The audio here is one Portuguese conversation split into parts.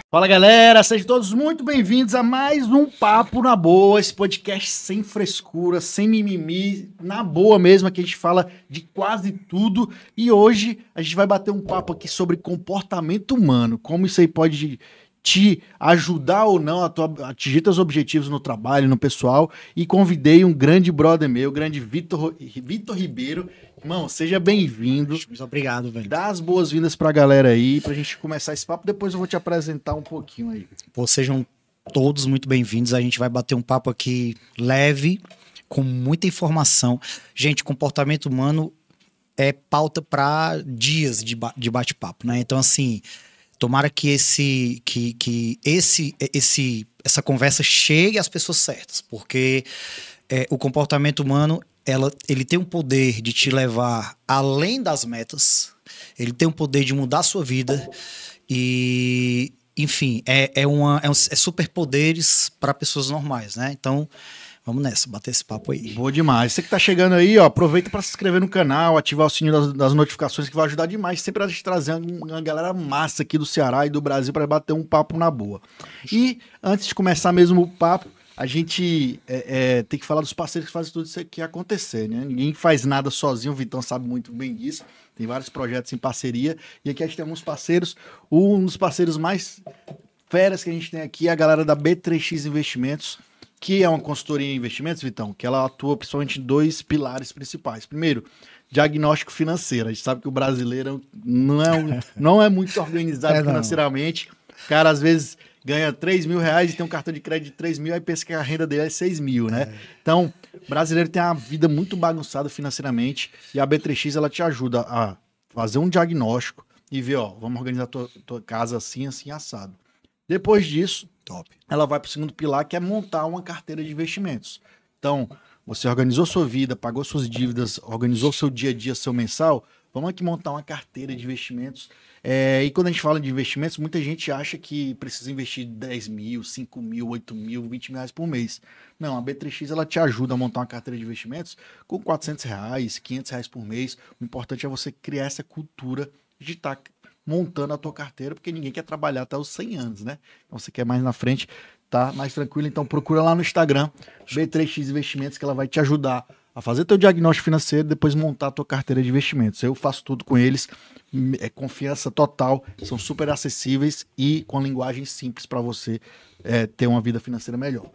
Fala galera, sejam todos muito bem-vindos a mais um Papo na Boa, esse podcast sem frescura, sem mimimi, na boa mesmo, que a gente fala de quase tudo. E hoje a gente vai bater um papo aqui sobre comportamento humano, como isso aí pode te ajudar ou não a atingir teus objetivos no trabalho, no pessoal. E convidei um grande brother meu, o grande Vitor Ribeiro. Irmão, seja bem-vindo. Muito obrigado, velho. Dá as boas-vindas pra galera aí, pra gente começar esse papo. Depois eu vou te apresentar um pouquinho aí. Pô, sejam todos muito bem-vindos. A gente vai bater um papo aqui leve, com muita informação. Gente, comportamento humano é pauta para dias de bate-papo, né? Então, assim, tomara que essa conversa chegue às pessoas certas, porque o comportamento humano ele tem um poder de te levar além das metas, ele tem um poder de mudar a sua vida e, enfim, é superpoderes para pessoas normais, né? Então, vamos nessa, bater esse papo aí. Boa demais. Você que tá chegando aí, ó, aproveita para se inscrever no canal, ativar o sininho das notificações que vai ajudar demais. Sempre a gente trazer uma galera massa aqui do Ceará e do Brasil para bater um papo na boa. E antes de começar mesmo o papo, a gente tem que falar dos parceiros que fazem tudo isso aqui acontecer, né? Ninguém faz nada sozinho, o Vitão sabe muito bem disso. Tem vários projetos em parceria. E aqui a gente tem alguns parceiros. Um dos parceiros mais feras que a gente tem aqui é a galera da B3X Investimentos, que é uma consultoria em investimentos, Vitão, que ela atua principalmente em dois pilares principais. Primeiro, diagnóstico financeiro. A gente sabe que o brasileiro não é muito organizado financeiramente. O cara, às vezes, ganha 3 mil reais e tem um cartão de crédito de 3 mil, aí pensa que a renda dele é 6 mil, né? Então, o brasileiro tem uma vida muito bagunçada financeiramente e a B3X, ela te ajuda a fazer um diagnóstico e ver, ó, vamos organizar tua casa assim, assim, assado. Depois disso, ela vai para o segundo pilar, que é montar uma carteira de investimentos. Então, você organizou sua vida, pagou suas dívidas, organizou seu dia a dia, seu mensal, vamos aqui montar uma carteira de investimentos. E quando a gente fala de investimentos, muita gente acha que precisa investir 10 mil, 5 mil, 8 mil, 20 mil reais por mês. Não, a B3X ela te ajuda a montar uma carteira de investimentos com 400 reais, 500 reais por mês. O importante é você criar essa cultura de estar montando a tua carteira, porque ninguém quer trabalhar até os 100 anos, né? Então você quer mais na frente, tá mais tranquilo. Então procura lá no Instagram, B3X Investimentos, que ela vai te ajudar a fazer teu diagnóstico financeiro e depois montar a tua carteira de investimentos. Eu faço tudo com eles, é confiança total, são super acessíveis e com linguagem simples para você ter uma vida financeira melhor.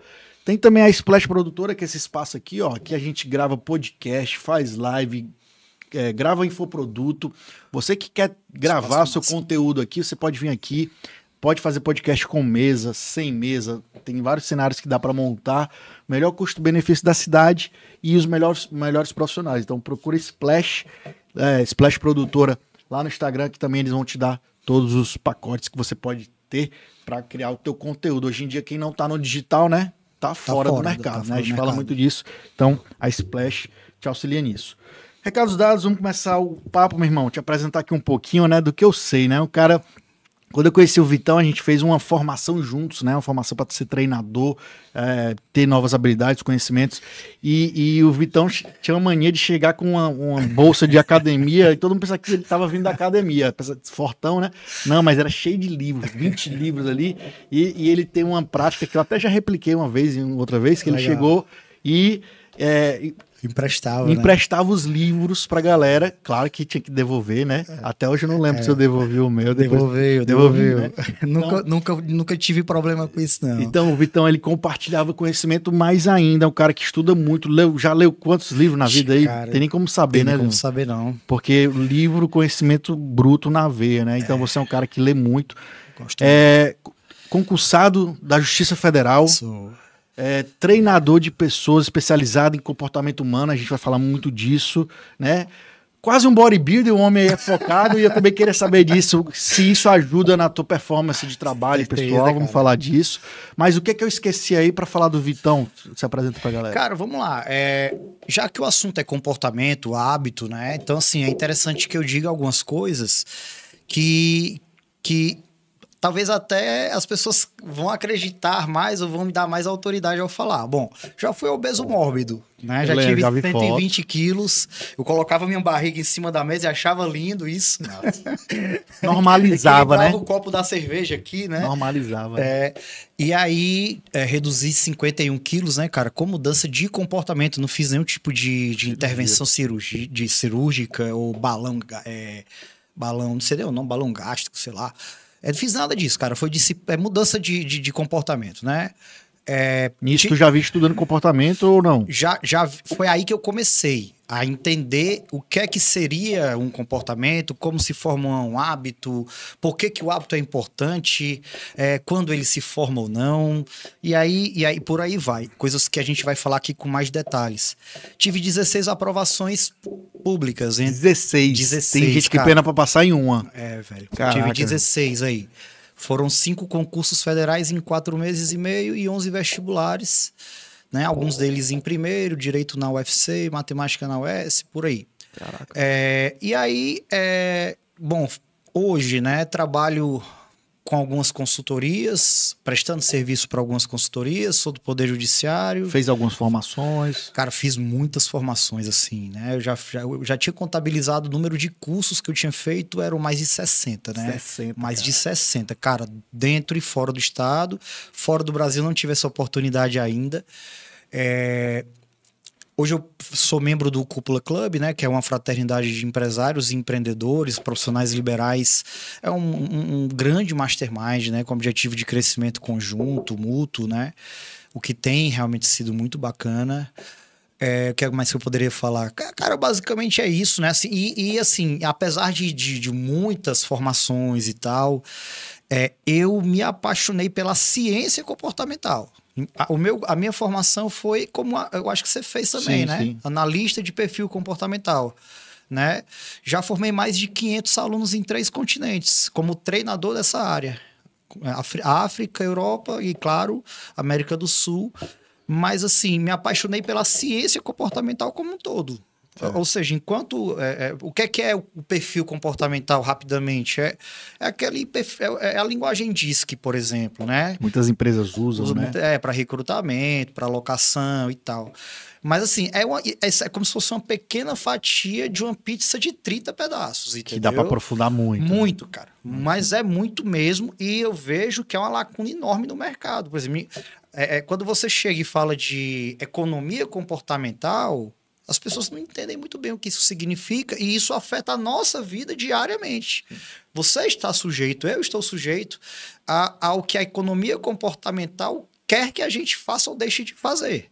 Tem também a Splash Produtora, que é esse espaço aqui, ó, que a gente grava podcast, faz live, grava infoproduto. Você que quer gravar seu conteúdo aqui, você pode vir aqui, pode fazer podcast com mesa, sem mesa, tem vários cenários que dá para montar, melhor custo-benefício da cidade e os melhores profissionais. Então procura Splash Produtora lá no Instagram, que também eles vão te dar todos os pacotes que você pode ter para criar o teu conteúdo. Hoje em dia, quem não tá no digital, né, tá fora do mercado, né? A gente fala muito disso. Então, a Splash te auxilia nisso. Recados dados, vamos começar o papo, meu irmão. Te apresentar aqui um pouquinho, né, do que eu sei, né? O cara, quando eu conheci o Vitão, a gente fez uma formação juntos, né? Uma formação para ser treinador, ter novas habilidades, conhecimentos. E o Vitão tinha uma mania de chegar com uma bolsa de academia e todo mundo pensava que ele estava vindo da academia, fortão, né? Não, mas era cheio de livros, 20 livros ali. E ele tem uma prática que eu até já repliquei uma vez e outra vez, que ele chegou e emprestava os livros pra galera. Claro que tinha que devolver, né? Até hoje eu não lembro se eu devolvi o meu. Devolvi. Né? Nunca tive problema com isso, não. Então o Vitão, ele compartilhava conhecimento mais ainda. É um cara que estuda muito. Já leu quantos livros na vida aí? Cara, tem nem como saber, né? Tem nem como saber, não. Porque o livro, conhecimento bruto na veia, né? Então você é um cara que lê muito. Gosto Concursado da Justiça Federal. Sou. Treinador de pessoas especializado em comportamento humano, a gente vai falar muito disso, né? Quase um bodybuilder, o homem é focado e eu também queria saber disso, se isso ajuda na tua performance de trabalho pessoal, vamos falar disso. Mas o que eu esqueci aí para falar do Vitão? Se apresenta pra galera. Cara, vamos lá. Já que o assunto é comportamento, hábito, né? Então, assim, é interessante que eu diga algumas coisas que talvez até as pessoas vão acreditar mais ou vão me dar mais autoridade ao falar. Bom, já fui obeso mórbido, né? Já tive 120 quilos. Eu colocava minha barriga em cima da mesa e achava lindo isso. Normalizava, né? O copo da cerveja aqui, né? Normalizava. E aí, reduzi 51 quilos, né, cara? Com mudança de comportamento. Não fiz nenhum tipo de intervenção cirúrgica ou balão, não sei o nome, balão gástrico, sei lá. Não fiz nada disso, cara. Foi mudança de comportamento, né? Nisso tu já vi estudando comportamento ou não? Já foi aí que eu comecei a entender o que é que seria um comportamento, como se forma um hábito, por que que o hábito é importante, quando ele se forma ou não, e aí por aí vai. Coisas que a gente vai falar aqui com mais detalhes. Tive 16 aprovações públicas. 16. Tem gente que pena pra passar em uma. Velho. Caraca. Tive 16 aí. Foram 5 concursos federais em 4 meses e meio e 11 vestibulares, né? Alguns deles em primeiro, direito na UFC, matemática na UES, por aí. Caraca. E aí, bom, hoje, né, trabalho com algumas consultorias, prestando serviço para algumas consultorias, sou do Poder Judiciário. Fez algumas formações? Cara, fiz muitas formações, assim, né? Eu já tinha contabilizado o número de cursos que eu tinha feito, eram mais de 60, né? 60, mais cara. de 60, cara, dentro e fora do estado. Fora do Brasil não tive essa oportunidade ainda. Hoje eu sou membro do Cúpula Club, né, que é uma fraternidade de empresários e empreendedores, profissionais liberais. É um grande mastermind, né, com objetivo de crescimento conjunto, mútuo, né, o que tem realmente sido muito bacana. O que mais que eu poderia falar? Cara, basicamente é isso, né? Assim, assim, apesar de muitas formações e tal, eu me apaixonei pela ciência comportamental. A minha formação foi como eu acho que você fez também, né? Sim. Analista de perfil comportamental, né? Já formei mais de 500 alunos em 3 continentes, como treinador dessa área. África, Europa e, claro, América do Sul. Mas, assim, me apaixonei pela ciência comportamental como um todo. Ou seja, enquanto... o que é o perfil comportamental, rapidamente? É a linguagem DISC, por exemplo, né? Muitas empresas usam, né? Para recrutamento, para alocação e tal. Mas, assim, é como se fosse uma pequena fatia de uma pizza de 30 pedaços, entendeu? Que dá para aprofundar muito. Muito, cara. Mas é muito mesmo. E eu vejo que é uma lacuna enorme no mercado. Por exemplo, quando você chega e fala de economia comportamental, as pessoas não entendem muito bem o que isso significa e isso afeta a nossa vida diariamente. Você está sujeito, eu estou sujeito ao que a economia comportamental quer que a gente faça ou deixe de fazer.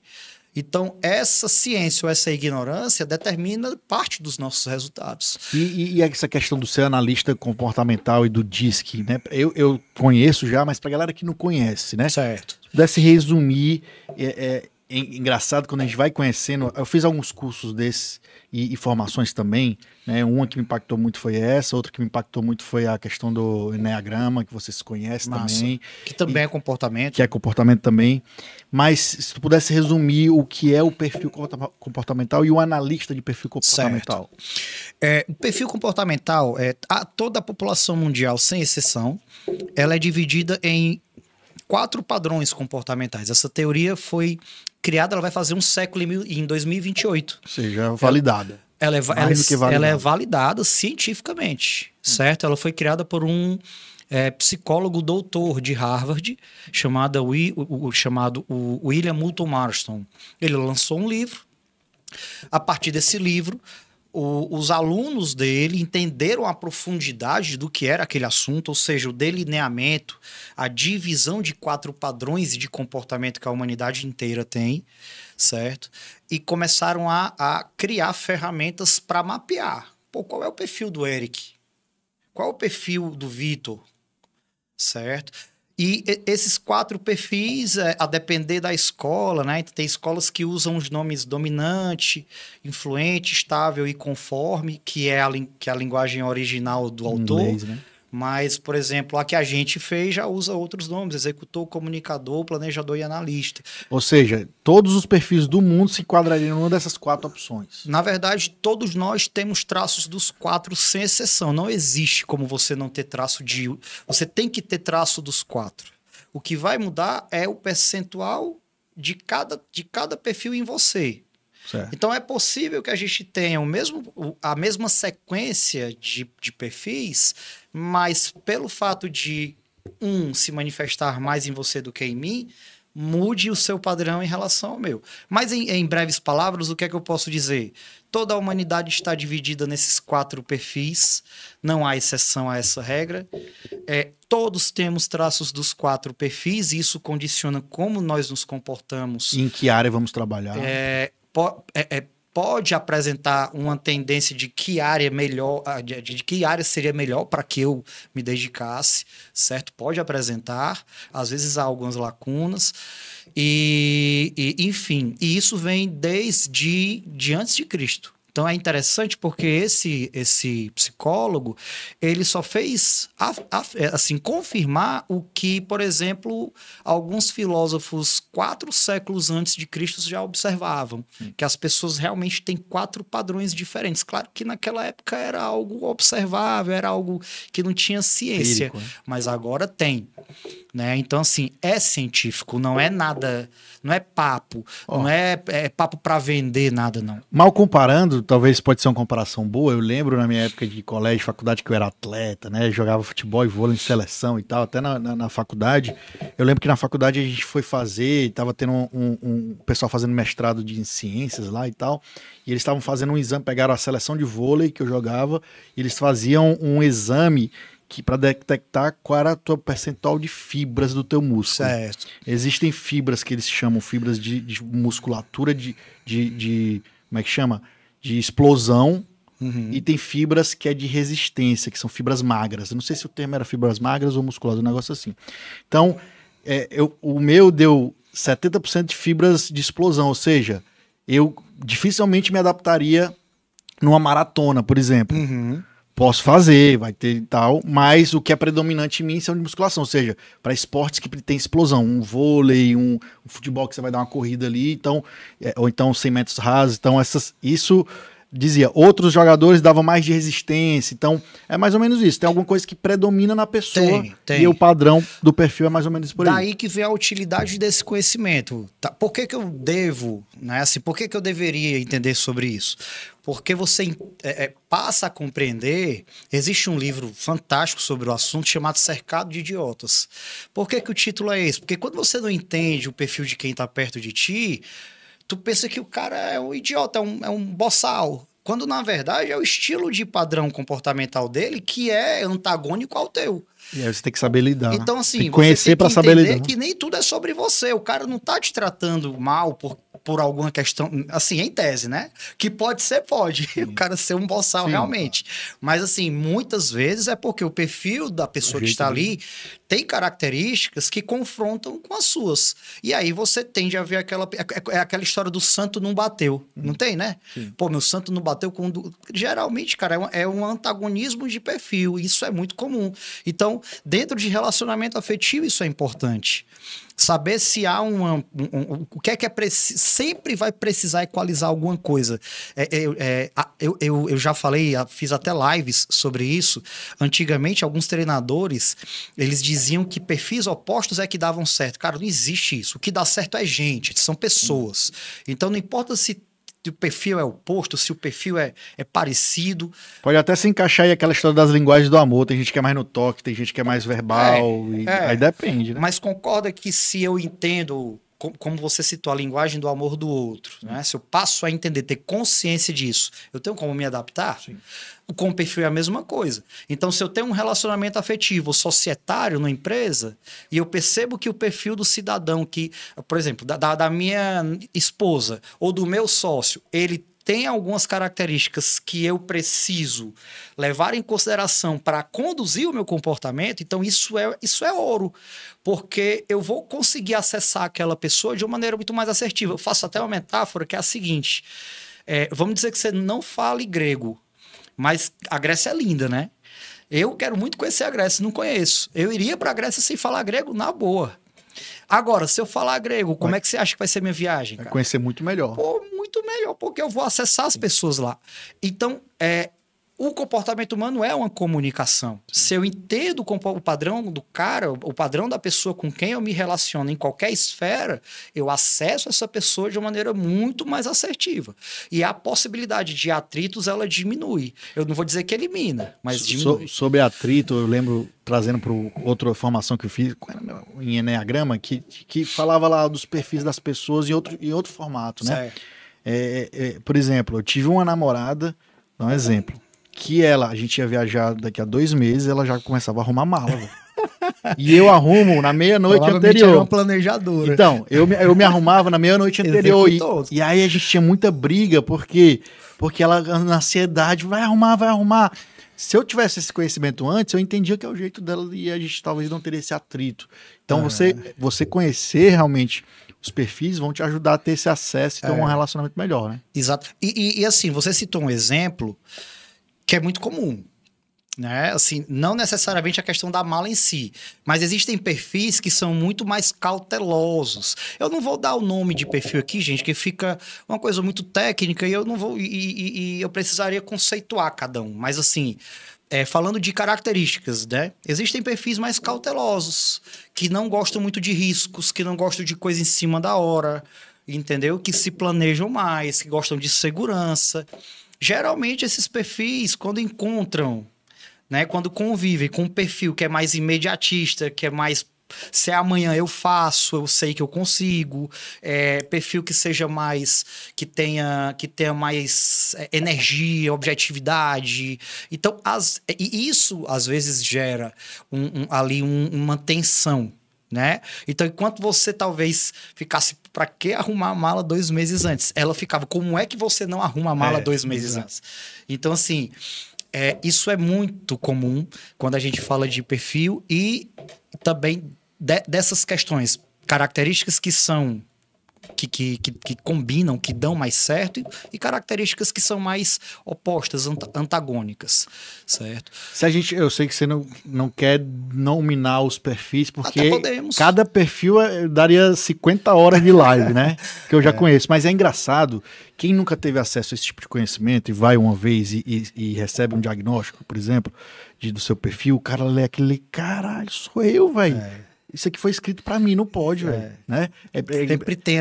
Então, essa ciência ou essa ignorância determina parte dos nossos resultados. E essa questão do ser analista comportamental e do DISC, né? Eu conheço já, mas pra galera que não conhece, né? Certo. Se pudesse resumir, engraçado quando a gente vai conhecendo, eu fiz alguns cursos desses e formações também, né? Uma que me impactou muito foi essa, outra que me impactou muito foi a questão do Enneagrama, que vocês conhecem também. Que também é comportamento. Que é comportamento também. Mas se tu pudesse resumir o que é o perfil comportamental e o analista de perfil comportamental. O perfil comportamental, toda a população mundial, sem exceção, ela é dividida em 4 padrões comportamentais. Essa teoria foi criada, ela vai fazer um século em 2028. Ou seja, validada. Ela é validada cientificamente, certo? Ela foi criada por um psicólogo doutor de Harvard, chamado William Moulton Marston. Ele lançou um livro. A partir desse livro, os alunos dele entenderam a profundidade do que era aquele assunto, ou seja, o delineamento, a divisão de 4 padrões de comportamento que a humanidade inteira tem, certo? E começaram a criar ferramentas para mapear. Qual é o perfil do Eric? Qual é o perfil do Vitor? Certo? E esses 4 perfis, a depender da escola, né? Tem escolas que usam os nomes dominante, influente, estável e conforme, que é a linguagem original do autor. Inglês, né? Mas, por exemplo, a que a gente fez já usa outros nomes: executor, comunicador, planejador e analista. Ou seja, todos os perfis do mundo se enquadrariam em uma dessas 4 opções. Na verdade, todos nós temos traços dos 4, sem exceção. Não existe como você não ter traço de... Você tem que ter traço dos 4. O que vai mudar é o percentual de cada perfil em você. Certo. Então, é possível que a gente tenha a mesma sequência de perfis, mas pelo fato de um se manifestar mais em você do que em mim, mude o seu padrão em relação ao meu. Mas, em breves palavras, o que é que eu posso dizer? Toda a humanidade está dividida nesses 4 perfis, não há exceção a essa regra. Todos temos traços dos 4 perfis, e isso condiciona como nós nos comportamos. E em que área vamos trabalhar? Pode apresentar uma tendência de que área melhor, de que área seria melhor para que eu me dedicasse, certo? Pode apresentar, às vezes há algumas lacunas, enfim, e isso vem desde antes de Cristo. Então é interessante porque esse psicólogo, ele só fez assim, confirmar o que, por exemplo, alguns filósofos 4 séculos antes de Cristo já observavam, que as pessoas realmente têm 4 padrões diferentes. Claro que naquela época era algo observável, era algo que não tinha ciência, Empírico, né? mas agora tem. Né? Então, assim, é científico, não é nada, não é papo, não é papo para vender nada, não. Mal comparando, talvez pode ser uma comparação boa, eu lembro na minha época de colégio, faculdade, que eu era atleta, né, jogava futebol e vôlei em seleção e tal, até na faculdade, eu lembro que na faculdade a gente foi fazer, tava tendo um pessoal fazendo mestrado de ciências lá e tal, e eles estavam fazendo um exame, pegaram a seleção de vôlei que eu jogava, e eles faziam um exame para detectar qual era o teu percentual de fibras do teu músculo. Certo. Existem fibras que eles chamam fibras de musculatura, como é que chama? De explosão. E tem fibras que é de resistência, que são fibras magras. Eu não sei se o termo era fibras magras ou musculosas, um negócio assim. Então, o meu deu 70% de fibras de explosão, ou seja, eu dificilmente me adaptaria numa maratona, por exemplo. Posso fazer, vai ter e tal, mas o que é predominante em mim são de musculação, ou seja, para esportes que tem explosão, um vôlei, um futebol que você vai dar uma corrida ali, então, ou então 100 metros rasos, então isso dizia, outros jogadores davam mais de resistência, então é mais ou menos isso, tem alguma coisa que predomina na pessoa tem. E o padrão do perfil é mais ou menos por aí. Daí que vem a utilidade desse conhecimento. Por que eu devo, né? Assim, por que eu deveria entender sobre isso? Porque você passa a compreender. Existe um livro fantástico sobre o assunto chamado Cercado de Idiotas. Por que o título é esse? Porque quando você não entende o perfil de quem está perto de ti, tu pensa que o cara é um idiota, é um boçal. Quando, na verdade, é o estilo de padrão comportamental dele que é antagônico ao teu. E aí você tem que saber lidar. Então, assim, tem que conhecer para saber lidar. Que nem tudo é sobre você. O cara não tá te tratando mal por alguma questão, assim, em tese, né? Que pode ser, pode. O cara ser um boçal, realmente. Mas, assim, muitas vezes é porque o perfil da pessoa que está ali tem características que confrontam com as suas. E aí você tende a ver aquela história do santo não bateu. Não tem, né? Sim. Pô, meu santo não bateu quando... Geralmente, cara, é um antagonismo de perfil. Isso é muito comum. Então, dentro de relacionamento afetivo, isso é importante. Saber se há o que é preciso. Sempre vai precisar equalizar alguma coisa. Eu já falei, fiz até lives sobre isso. Antigamente, alguns treinadores, eles diziam que perfis opostos é que davam certo. Cara, não existe isso. O que dá certo é gente, são pessoas. Então, não importa se o perfil é oposto, se o perfil é parecido. Pode até se encaixar aí aquela história das linguagens do amor. Tem gente que é mais no toque, tem gente que é mais verbal. Aí depende, né? Mas concorda que se eu entendo, como você citou, a linguagem do amor do outro, né? Se eu passo a entender, ter consciência disso, eu tenho como me adaptar? Sim. Com o perfil é a mesma coisa. Então, se eu tenho um relacionamento afetivo societário na empresa e eu percebo que o perfil do cidadão que, por exemplo, da minha esposa ou do meu sócio, ele tem algumas características que eu preciso levar em consideração para conduzir o meu comportamento, então isso é ouro, porque eu vou conseguir acessar aquela pessoa de uma maneira muito mais assertiva. Eu faço até uma metáfora que é a seguinte, vamos dizer que você não fale grego, mas a Grécia é linda, né? Eu quero muito conhecer a Grécia, não conheço. Eu iria para a Grécia sem falar grego, na boa. Agora, se eu falar grego, como é que você acha que vai ser minha viagem, cara? Vai conhecer muito melhor. Pô, muito melhor, porque eu vou acessar as pessoas lá. Então, o comportamento humano é uma comunicação. Se eu entendo o padrão do cara, o padrão da pessoa com quem eu me relaciono em qualquer esfera, eu acesso essa pessoa de uma maneira muito mais assertiva. E a possibilidade de atritos, ela diminui. Eu não vou dizer que elimina, mas diminui. Sobre atrito, eu lembro, trazendo para outra formação que eu fiz em Enneagrama, que falava lá dos perfis das pessoas em outro formato, né? Por exemplo, eu tive uma namorada, dá um exemplo, que a gente ia viajar daqui a 2 meses, ela já começava a arrumar mala, velho. E eu arrumo na meia-noite anterior. Era uma planejadora. Então, eu me arrumava na meia-noite anterior. E aí a gente tinha muita briga, porque ela, na ansiedade, vai arrumar. Se eu tivesse esse conhecimento antes, eu entendia que é o jeito dela e a gente talvez não teria esse atrito. Então, você conhecer realmente os perfis vão te ajudar a ter esse acesso e ter um relacionamento melhor, né? Exato. E assim, você citou um exemplo que é muito comum, né? Assim, não necessariamente a questão da mala em si, mas existem perfis que são muito mais cautelosos. Eu não vou dar o nome de perfil aqui, gente, que fica uma coisa muito técnica e eu não vou e eu precisaria conceituar cada um. Mas assim, falando de características, né? Existem perfis mais cautelosos, que não gostam muito de riscos, que não gostam de coisa em cima da hora, entendeu? Que se planejam mais, que gostam de segurança. Geralmente, esses perfis, quando encontram, né, quando convivem com um perfil que é mais imediatista, que é mais... Se é amanhã eu faço, eu sei que eu consigo. Perfil que seja mais... Que tenha mais energia, objetividade. Então, isso, às vezes, gera ali uma tensão, né? Então, enquanto você talvez ficasse, para que arrumar a mala 2 meses antes? Ela ficava, como é que você não arruma a mala 2 meses antes? Então, assim, isso é muito comum quando a gente fala de perfil e também dessas questões, características que são que combinam, que dão mais certo e características que são mais opostas, antagônicas, certo? Eu sei que você não quer nominar os perfis, porque podemos. Cada perfil daria 50 horas de live, né? Que eu já conheço, mas é engraçado, quem nunca teve acesso a esse tipo de conhecimento e vai uma vez e recebe um diagnóstico, por exemplo, do seu perfil, o cara lê aquele, caralho, sou eu, velho. Isso aqui foi escrito pra mim, não pode, velho. Né? Sempre tem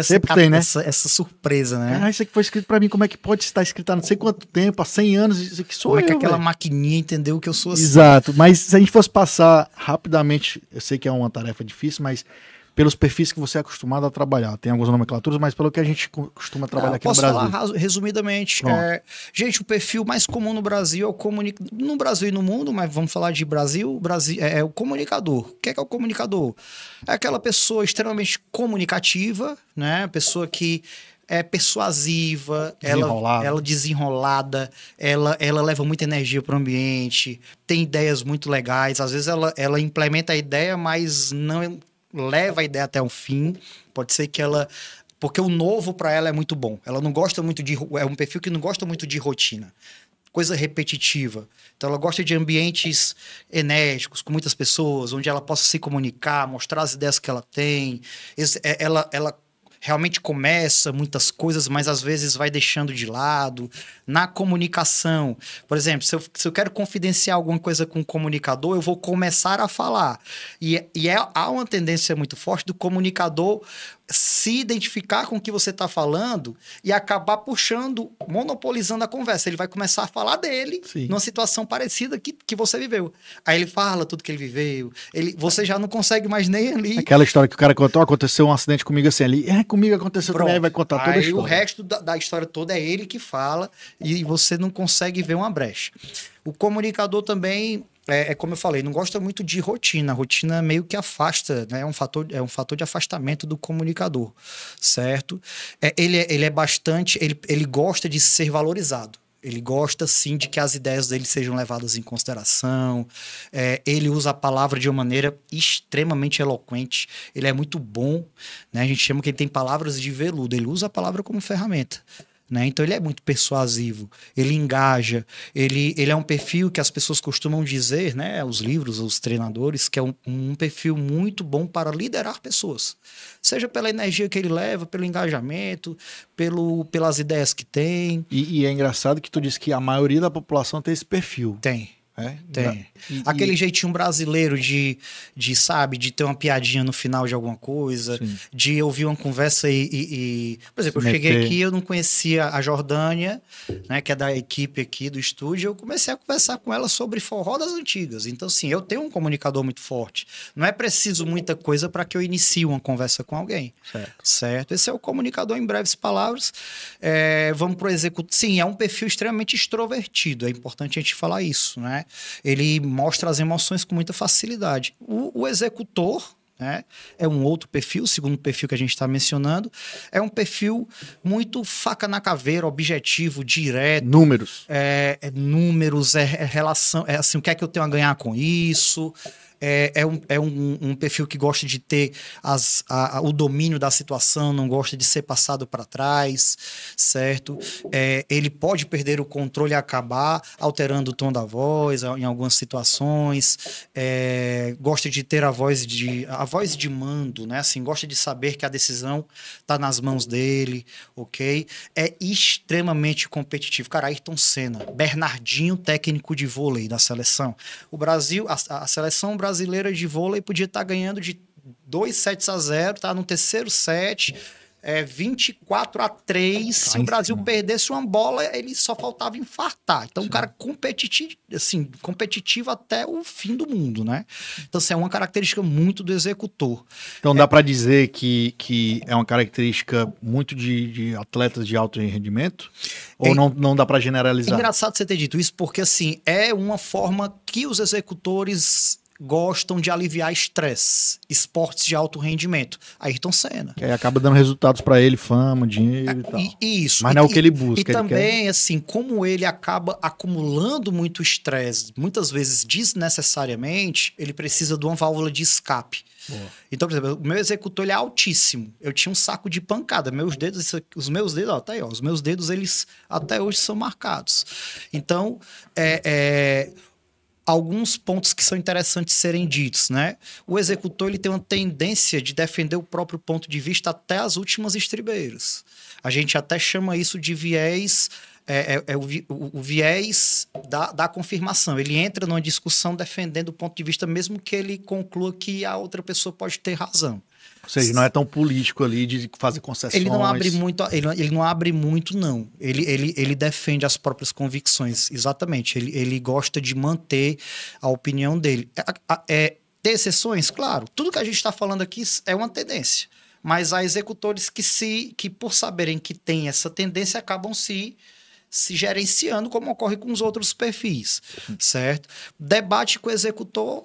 né? essa surpresa, né? Ah, isso aqui foi escrito pra mim, como é que pode estar escrito há não sei quanto tempo, há 100 anos, isso aqui sou eu, que aquela véio. maquininha entendeu que eu sou assim. Exato, mas se a gente fosse passar rapidamente, eu sei que é uma tarefa difícil, mas pelos perfis que você é acostumado a trabalhar, tem algumas nomenclaturas, mas pelo que a gente costuma trabalhar aqui no Brasil. Posso falar resumidamente. Gente, o perfil mais comum no Brasil é no Brasil e no mundo, mas vamos falar de Brasil, é o comunicador. O que é o comunicador? É aquela pessoa extremamente comunicativa, né? Pessoa que é persuasiva, ela desenrolada, ela leva muita energia para o ambiente, tem ideias muito legais, às vezes ela implementa a ideia, mas não leva a ideia até o fim. Pode ser que porque o novo para ela é muito bom. Ela não gosta muito é um perfil que não gosta muito de rotina, coisa repetitiva. Então ela gosta de ambientes enérgicos, com muitas pessoas, onde ela possa se comunicar, mostrar as ideias que ela tem. Ela realmente começa muitas coisas, mas às vezes vai deixando de lado. Na comunicação, por exemplo, se eu quero confidenciar alguma coisa com o comunicador, eu vou começar a falar. Há uma tendência muito forte do comunicador se identificar com o que você está falando e acabar puxando, monopolizando a conversa. Ele vai começar a falar dele, sim, numa situação parecida que você viveu. Aí ele fala tudo que ele viveu. Você já não consegue mais nem ali... Aquela história que o cara contou, aconteceu um acidente comigo assim ali. Comigo aconteceu também, aí vai contar toda a história. Aí o resto da história toda é ele que fala e você não consegue ver uma brecha. O comunicador também... como eu falei, não gosta muito de rotina. A rotina meio que afasta, né? É um fator de afastamento do comunicador, certo? Ele é bastante... Ele gosta de ser valorizado. Ele gosta, sim, de que as ideias dele sejam levadas em consideração. Ele usa a palavra de uma maneira extremamente eloquente. Ele é muito bom, né? A gente chama que ele tem palavras de veludo. Ele usa a palavra como ferramenta. né? Então ele é muito persuasivo, ele engaja, ele é um perfil que as pessoas costumam dizer, né? Os livros, os treinadores, que é um perfil muito bom para liderar pessoas. Seja pela energia que ele leva, pelo engajamento, pelas ideias que tem. E é engraçado que tu disse que a maioria da população tem esse perfil. Tem. É? Tem. Aquele jeitinho brasileiro sabe, de ter uma piadinha no final de alguma coisa, Sim. de ouvir uma conversa Por exemplo, eu cheguei aqui, eu não conhecia a Jordânia, né, que é da equipe aqui do estúdio, eu comecei a conversar com ela sobre forró das antigas. Então, assim, eu tenho um comunicador muito forte. Não é preciso muita coisa para que eu inicie uma conversa com alguém. Certo? Esse é o comunicador em breves palavras. Vamos pro executivo. Sim, é um perfil extremamente extrovertido. É importante a gente falar isso, né? Ele mostra as emoções com muita facilidade. O executor, né, é um outro perfil, o segundo perfil que a gente está mencionando, é um perfil muito faca na caveira, objetivo, direto. Números. Números, relação, assim, o que é que eu tenho a ganhar com isso? Um perfil que gosta de ter o domínio da situação, não gosta de ser passado para trás, certo? Ele pode perder o controle e acabar alterando o tom da voz em algumas situações. Gosta de ter a voz de mando, né? Assim, gosta de saber que a decisão está nas mãos dele, ok? É extremamente competitivo. Cara, Ayrton Senna, Bernardinho, técnico de vôlei da seleção. O Brasil, a seleção brasileira de vôlei podia estar ganhando de 2-0, tá no terceiro set, 24-3. Se o Brasil perdesse uma bola, ele só faltava infartar. Então, um cara competitivo até o fim do mundo, né? Então, assim, é uma característica muito do executor. Então, dá para dizer que é uma característica muito de atletas de alto rendimento? Ou não dá para generalizar? É engraçado você ter dito isso, porque, assim, é uma forma que os executores gostam de aliviar estresse. Esportes de alto rendimento. Ayrton Senna. Que aí acaba dando resultados para ele, fama, dinheiro e tal. Isso. Mas não é o que ele busca. E também, assim, como ele acaba acumulando muito estresse, muitas vezes desnecessariamente, ele precisa de uma válvula de escape. Boa. Então, por exemplo, o meu executor ele é altíssimo. Eu tinha um saco de pancada. Os meus dedos, ó, tá aí, ó. Os meus dedos, eles até hoje são marcados. Então, alguns pontos que são interessantes serem ditos, né? O executor ele tem uma tendência de defender o próprio ponto de vista até as últimas estribeiras. A gente até chama isso de viés, o viés da confirmação. Ele entra numa discussão defendendo o ponto de vista, mesmo que ele conclua que a outra pessoa pode ter razão. Ou seja, não é tão político ali de fazer concessões. Ele não abre muito, ele não abre muito, não. Ele defende as próprias convicções, exatamente. Ele gosta de manter a opinião dele. Ter exceções, claro. Tudo que a gente está falando aqui é uma tendência. Mas há executores que por saberem que tem essa tendência, acabam se gerenciando, como ocorre com os outros perfis, certo? Debate com o executor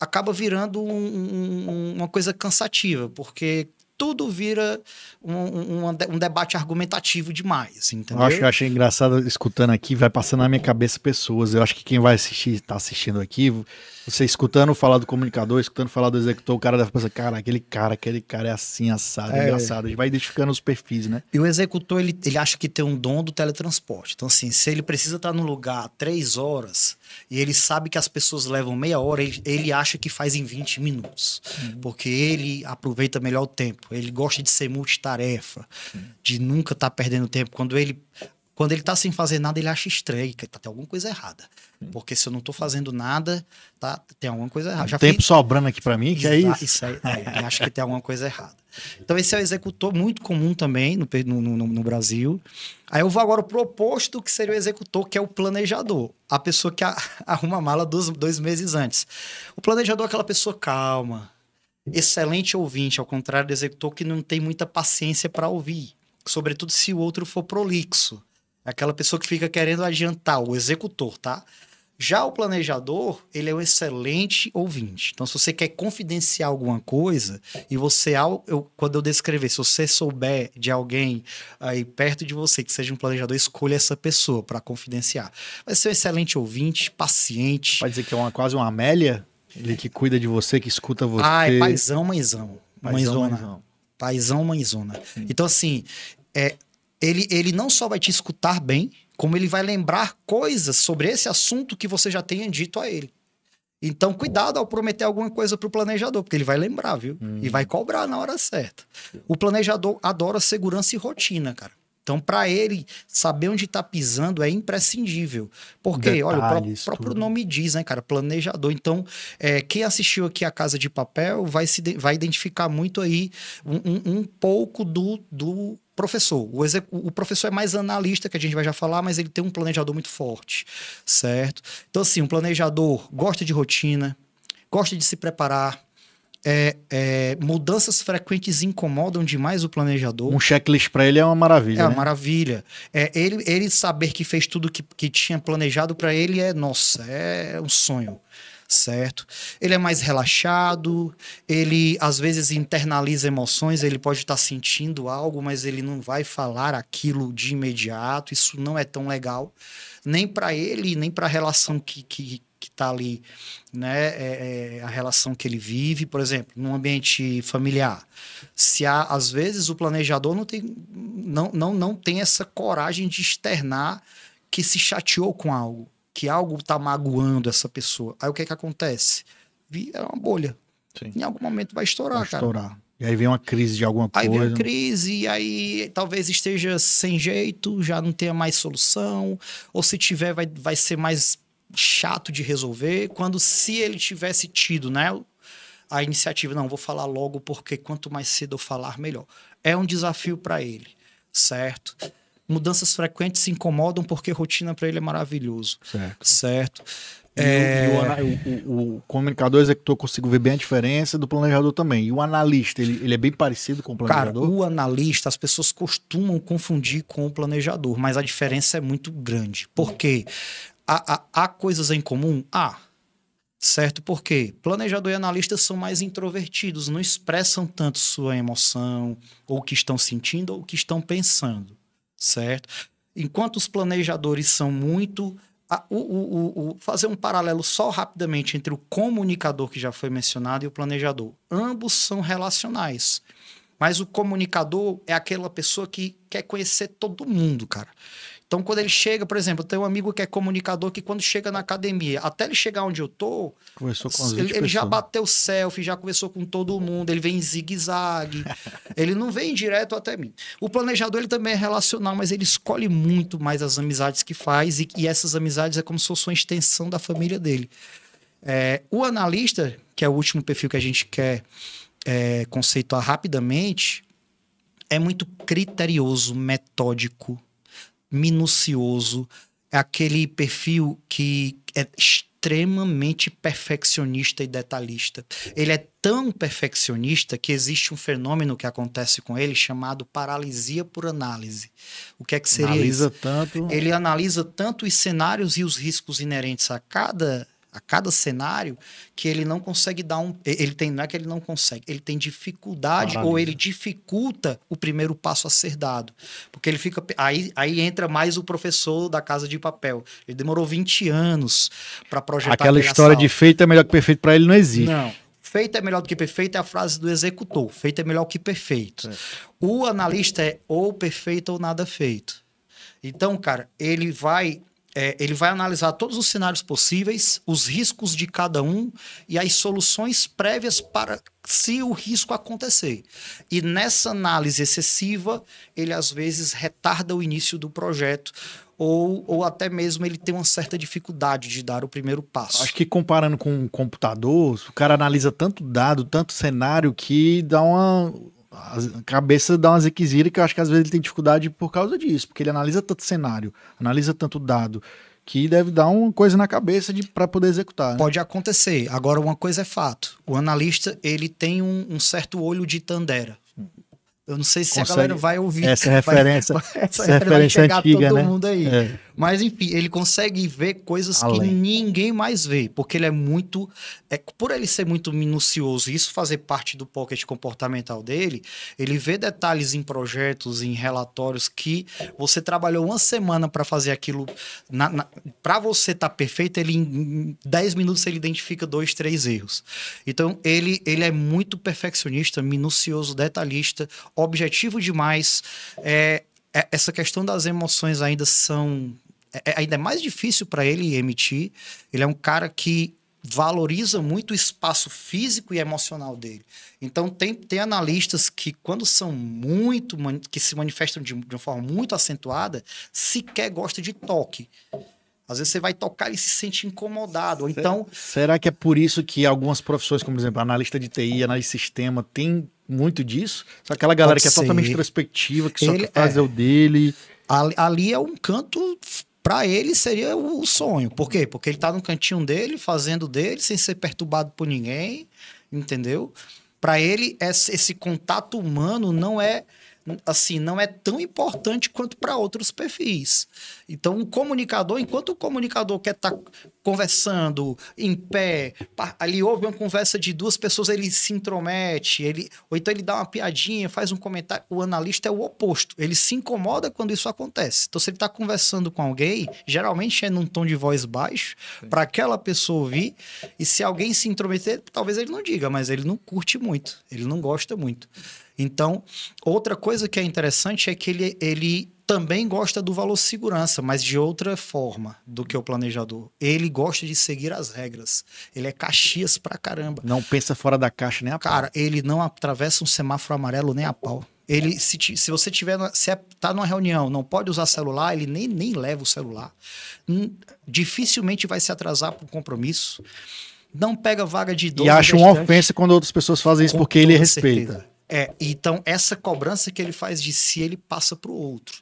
acaba virando uma coisa cansativa, porque tudo vira um debate argumentativo demais, entendeu? Eu achei engraçado escutando aqui, vai passando na minha cabeça pessoas. Eu acho que quem vai assistir, tá assistindo aqui, você escutando falar do comunicador, escutando falar do executor, o cara deve pensar, cara, aquele cara é assim, assado, engraçado. A gente vai identificando os perfis, né? E o executor, ele acha que tem um dom do teletransporte. Então, assim, se ele precisa estar num lugar 3 horas e ele sabe que as pessoas levam meia hora, ele acha que faz em 20 minutos. Porque ele aproveita melhor o tempo. Ele gosta de ser multitarefa, de nunca estar perdendo tempo. Quando ele tá sem fazer nada, ele acha estranho, que tem alguma coisa errada. Porque se eu não tô fazendo nada, tem alguma coisa errada. Já tempo sobrando aqui para mim, que é isso? Isso aí, ele acha que tem alguma coisa errada. Então esse é o executor muito comum também no Brasil. Aí eu vou agora pro oposto, que seria o executor, que é o planejador. A pessoa que arruma a mala 2 meses antes. O planejador é aquela pessoa calma, excelente ouvinte, ao contrário do executor que não tem muita paciência para ouvir. Sobretudo se o outro for prolixo. Aquela pessoa que fica querendo adiantar, o executor, tá? Já o planejador, ele é um excelente ouvinte. Então, se você quer confidenciar alguma coisa, e você, quando eu descrever, se você souber de alguém aí perto de você que seja um planejador, escolha essa pessoa para confidenciar. Vai ser um excelente ouvinte, paciente. Pode dizer que é quase uma Amélia? Ele que cuida de você, que escuta você. É paizão, mãezão. Mãezona. Paizão, mãezona. Então, assim, ele não só vai te escutar bem, como ele vai lembrar coisas sobre esse assunto que você já tenha dito a ele. Então, cuidado ao prometer alguma coisa para o planejador, porque ele vai lembrar, viu? E vai cobrar na hora certa. O planejador adora segurança e rotina, cara. Então, para ele, saber onde está pisando é imprescindível. Porque, Detalhes, olha, o próprio tudo. nome diz, né, cara? Planejador. Então, quem assistiu aqui a Casa de Papel vai identificar muito aí um pouco do professor. O professor é mais analista, que a gente vai já falar, mas ele tem um planejador muito forte, certo? Então, assim, um planejador gosta de rotina, gosta de se preparar. Mudanças frequentes incomodam demais o planejador. Um checklist para ele é uma maravilha, É uma né? maravilha. Ele saber que fez tudo que tinha planejado para ele nossa, é um sonho, certo? Ele é mais relaxado, ele às vezes internaliza emoções, ele pode estar sentindo algo, mas ele não vai falar aquilo de imediato, isso não é tão legal, nem para ele, nem para a relação que está ali, né? A relação que ele vive, por exemplo, num ambiente familiar. Se às vezes o planejador não tem essa coragem de externar que se chateou com algo, que algo está magoando essa pessoa. Aí o que acontece? É uma bolha. Sim. Em algum momento vai estourar, Vai cara. estourar. E aí vem uma crise de alguma Aí coisa. vem a crise, e aí talvez esteja sem jeito, já não tenha mais solução, ou se tiver, vai ser mais chato de resolver, quando se ele tivesse tido, né, a iniciativa, não, vou falar logo, porque quanto mais cedo eu falar, melhor. É um desafio para ele, certo? Mudanças frequentes se incomodam porque rotina para ele é maravilhoso, certo? O comunicador executor, consigo ver bem a diferença do planejador também. E o analista, ele é bem parecido com o planejador? Cara, o analista, as pessoas costumam confundir com o planejador, mas a diferença é muito grande. Por quê? Há coisas em comum? Certo? Porque planejador e analista são mais introvertidos, não expressam tanto sua emoção, ou o que estão sentindo, ou o que estão pensando, certo? Enquanto os planejadores são muito... fazer um paralelo só rapidamente entre o comunicador, que já foi mencionado, e o planejador. Ambos são relacionais. Mas o comunicador é aquela pessoa que quer conhecer todo mundo, cara. Então, quando ele chega, por exemplo, eu tenho um amigo que é comunicador que quando chega na academia, até ele chegar onde eu tô, Conversou com as 20 ele já pessoas. bateu selfie, já conversou com todo mundo, ele vem em zigue-zague, ele não vem direto até mim. O planejador, ele também é relacional, mas ele escolhe muito mais as amizades que faz e essas amizades é como se fosse uma extensão da família dele. O analista, que é o último perfil que a gente quer conceituar rapidamente, é muito criterioso, metódico, minucioso, é aquele perfil que é extremamente perfeccionista e detalhista. Ele é tão perfeccionista que existe um fenômeno que acontece com ele chamado paralisia por análise. O que é que seria Analisa isso? tanto... Ele analisa tanto os cenários e os riscos inerentes a cada cenário que ele não consegue dar não é que ele não consegue, ele tem dificuldade ou ele dificulta o primeiro passo a ser dado. Porque ele fica... Aí entra mais o professor da Casa de Papel. Ele demorou 20 anos para projetar aquela história de feito é melhor que perfeito para ele não existe. Não. Feito é melhor do que perfeito é a frase do executor. Feito é melhor que perfeito. O analista é ou perfeito ou nada feito. Então, cara, ele vai analisar todos os cenários possíveis, os riscos de cada um e as soluções prévias para se o risco acontecer. E nessa análise excessiva, ele às vezes retarda o início do projeto ou até mesmo ele tem uma certa dificuldade de dar o primeiro passo. Acho que comparando com um computador, o cara analisa tanto dado, tanto cenário, que dá uma... A cabeça dá umas equisiras que eu acho que às vezes ele tem dificuldade por causa disso, porque ele analisa tanto cenário, analisa tanto dado, que deve dar uma coisa na cabeça para poder executar. Né? Pode acontecer. Agora, uma coisa é fato. O analista, ele tem um certo olho de Tandera. Eu não sei se a galera vai ouvir. Essa referência, essa referência vai chegar antiga, todo né? mundo aí. Mas, enfim, ele consegue ver coisas que ninguém mais vê, porque ele é muito... por ele ser muito minucioso e isso fazer parte do pocket comportamental dele, ele vê detalhes em projetos, em relatórios que você trabalhou uma semana para fazer aquilo. Para você estar perfeito, ele em 10 minutos ele identifica 2, 3 erros. Então, ele é muito perfeccionista, minucioso, detalhista, objetivo demais, é essa questão das emoções ainda ainda é mais difícil para ele emitir. Ele é um cara que valoriza muito o espaço físico e emocional dele. Então, tem analistas que, quando são que se manifestam de uma forma muito acentuada, sequer gosta de toque. Às vezes você vai tocar e se sente incomodado. Ou então... Será que é por isso que algumas profissões, como por exemplo, analista de TI, analista de sistema, tem muito disso? Só aquela galera que é totalmente introspectiva, que só quer fazer o dele. Ali é um canto... Para ele seria o sonho. Por quê? Porque ele tá no cantinho dele, fazendo dele, sem ser perturbado por ninguém, entendeu? Para ele, esse contato humano não é tão importante quanto para outros perfis. Então, um comunicador, enquanto o comunicador quer estar conversando em pé, ali houve uma conversa de duas pessoas, ele se intromete, ou então ele dá uma piadinha, faz um comentário. O analista é o oposto. Ele se incomoda quando isso acontece. Então, se ele está conversando com alguém, geralmente é num tom de voz baixo, para aquela pessoa ouvir, e se alguém se intrometer, talvez ele não diga, mas ele não curte muito, ele não gosta muito. Então, outra coisa que é interessante é que ele também gosta do valor segurança, mas de outra forma do que o planejador. Ele gosta de seguir as regras. Ele é Caxias pra caramba. Não pensa fora da caixa nem a pau. Cara, ele não atravessa um semáforo amarelo nem a pau. Ele, se você tá numa reunião, não pode usar celular, ele nem leva o celular. Dificilmente vai se atrasar para um compromisso. Não pega vaga de idoso. E acha uma ofensa quando outras pessoas fazem isso porque ele respeita. Certeza. Então essa cobrança que ele faz de si, ele passa para o outro,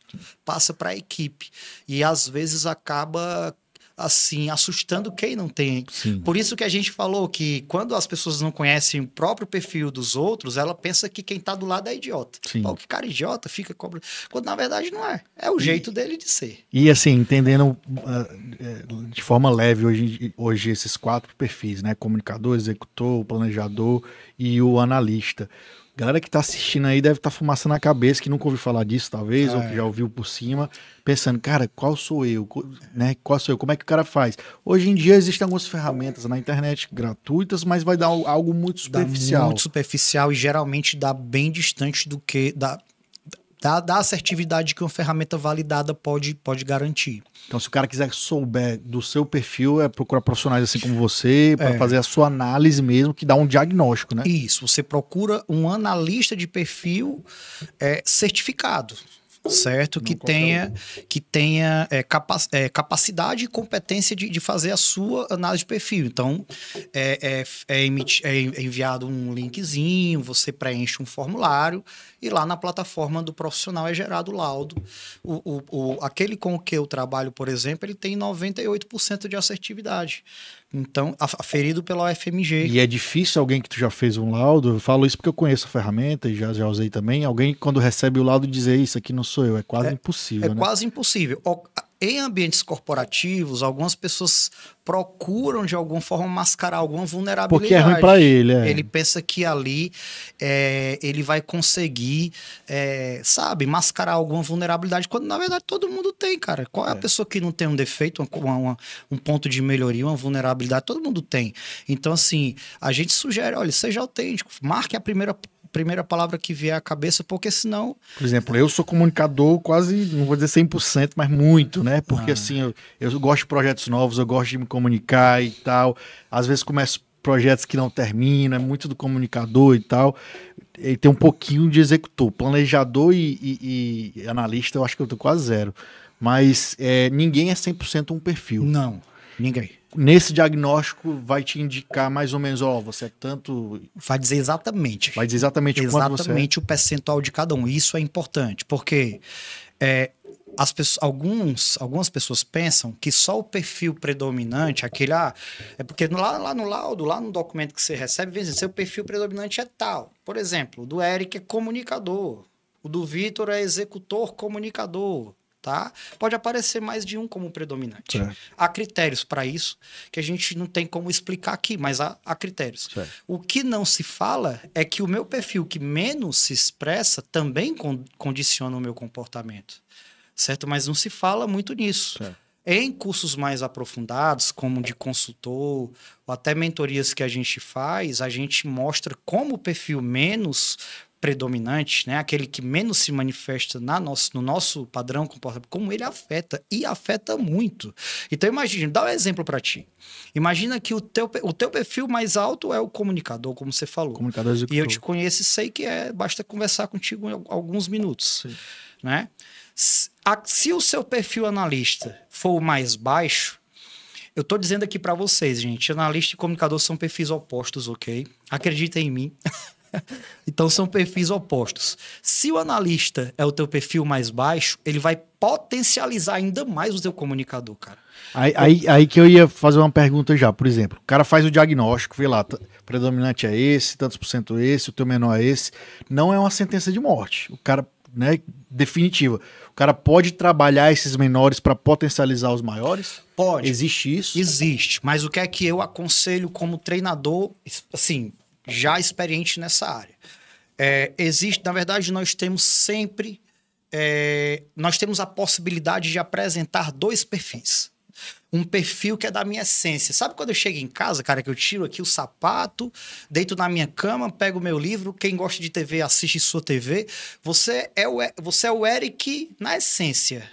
passa para a equipe. E às vezes acaba assim, assustando quem não tem. Sim. Por isso que a gente falou que quando as pessoas não conhecem o próprio perfil dos outros, ela pensa que quem tá do lado é idiota. Pô, que cara idiota, fica cobrando. Quando na verdade não é. É o jeito dele de ser. E assim, entendendo de forma leve hoje esses 4 perfis, né? Comunicador, executor, planejador e o analista. Galera que tá assistindo aí deve estar fumaçando na cabeça, que nunca ouviu falar disso, talvez, ou que já ouviu por cima, pensando, cara, qual sou eu? Né? Qual sou eu? Como é que o cara faz? Hoje em dia existem algumas ferramentas na internet gratuitas, mas vai dar algo muito superficial. Dá muito superficial e geralmente dá bem distante do que da assertividade que uma ferramenta validada pode garantir. Então, se o cara quiser souber do seu perfil, é procurar profissionais assim como você, para fazer a sua análise mesmo, que dá um diagnóstico, né? Isso, você procura um analista de perfil certificado, certo? Que tenha capacidade e competência de fazer a sua análise de perfil. Então, é enviado um linkzinho, você preenche um formulário e lá na plataforma do profissional é gerado o laudo. Aquele com o que eu trabalho, por exemplo, ele tem 98% de assertividade. Então, aferido pela UFMG. E é difícil alguém que tu já fez um laudo, eu falo isso porque eu conheço a ferramenta e já usei também, alguém quando recebe o laudo dizer isso aqui não sou eu, é quase impossível, né? Quase impossível. Em ambientes corporativos, algumas pessoas procuram de alguma forma mascarar alguma vulnerabilidade. Porque é ruim para ele. Ele pensa que ali ele vai conseguir, mascarar alguma vulnerabilidade, quando na verdade todo mundo tem, cara. Qual é a pessoa que não tem um defeito, um ponto de melhoria, uma vulnerabilidade? Todo mundo tem. Então, assim, a gente sugere, olha, seja autêntico, marque a primeira palavra que vier à cabeça, porque senão... Por exemplo, eu sou comunicador quase, não vou dizer 100%, mas muito, né? Porque assim, eu gosto de projetos novos, eu gosto de me comunicar e tal. Às vezes começo projetos que não terminam, é muito do comunicador e tal. E tem um pouquinho de executor. Planejador e analista, eu acho que eu tô quase zero. Mas ninguém é 100% um perfil. Não, ninguém. Nesse diagnóstico vai te indicar mais ou menos, você é tanto... Vai dizer exatamente. Vai dizer exatamente quanto você é. Exatamente o percentual de cada um. Isso é importante, porque algumas pessoas pensam que só o perfil predominante, aquele... é porque lá no laudo, lá no documento que você recebe, vem dizer, seu perfil predominante é tal. Por exemplo, o do Eric é comunicador. O do Vitor é executor comunicador. Tá? Pode aparecer mais de um como predominante. Certo. Há critérios para isso que a gente não tem como explicar aqui, mas há critérios. Certo. O que não se fala é que o meu perfil que menos se expressa também condiciona o meu comportamento. Certo? Mas não se fala muito nisso. Certo. Em cursos mais aprofundados, como de consultor, ou até mentorias que a gente faz, a gente mostra como o perfil menos predominante, né, aquele que menos se manifesta no nosso padrão comportamental, como ele afeta, e afeta muito. Então imagina, dá um exemplo para ti. Imagina que o teu perfil mais alto é o comunicador, como você falou. Comunicador executor. E eu te conheço e sei que basta conversar contigo em alguns minutos. Sim. Né? Se o seu perfil analista for o mais baixo, eu tô dizendo aqui para vocês, gente, analista e comunicador são perfis opostos, ok? Acreditem em mim. Então são perfis opostos. Se o analista é o teu perfil mais baixo, ele vai potencializar ainda mais o teu comunicador, cara. Aí que eu ia fazer uma pergunta já, por exemplo, o cara faz o diagnóstico, vê lá, predominante é esse, tantos por cento esse, o teu menor é esse, não é uma sentença de morte, o cara, né, definitiva, o cara pode trabalhar esses menores para potencializar os maiores? Pode. Existe isso? Existe, mas o que é que eu aconselho como treinador, assim, já experiente nessa área? Existe, na verdade, nós temos sempre, nós temos a possibilidade de apresentar dois perfis. Um perfil que é da minha essência. Sabe quando eu chego em casa, cara, que eu tiro aqui o sapato, deito na minha cama, pego o meu livro, quem gosta de TV assiste sua TV. Você é o Eric na essência.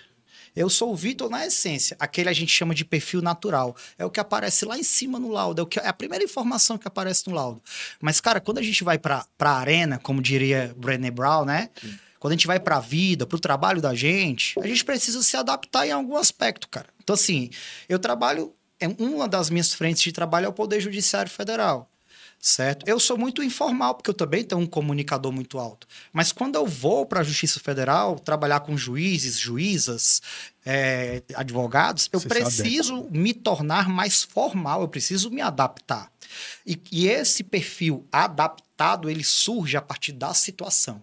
Eu sou o Vitor na essência. Aquele a gente chama de perfil natural. É o que aparece lá em cima no laudo. É a primeira informação que aparece no laudo. Mas, cara, quando a gente vai pra arena, como diria Brené Brown, né? Sim. Quando a gente vai pra vida, pro trabalho da gente, a gente precisa se adaptar em algum aspecto, cara. Então, assim, eu trabalho... Uma das minhas frentes de trabalho é o Poder Judiciário Federal. Certo? Eu sou muito informal, porque eu também tenho um comunicador muito alto. Mas quando eu vou para a Justiça Federal, trabalhar com juízes, juízas, advogados, eu preciso me tornar mais formal, eu preciso me adaptar. E esse perfil adaptado, ele surge a partir da situação.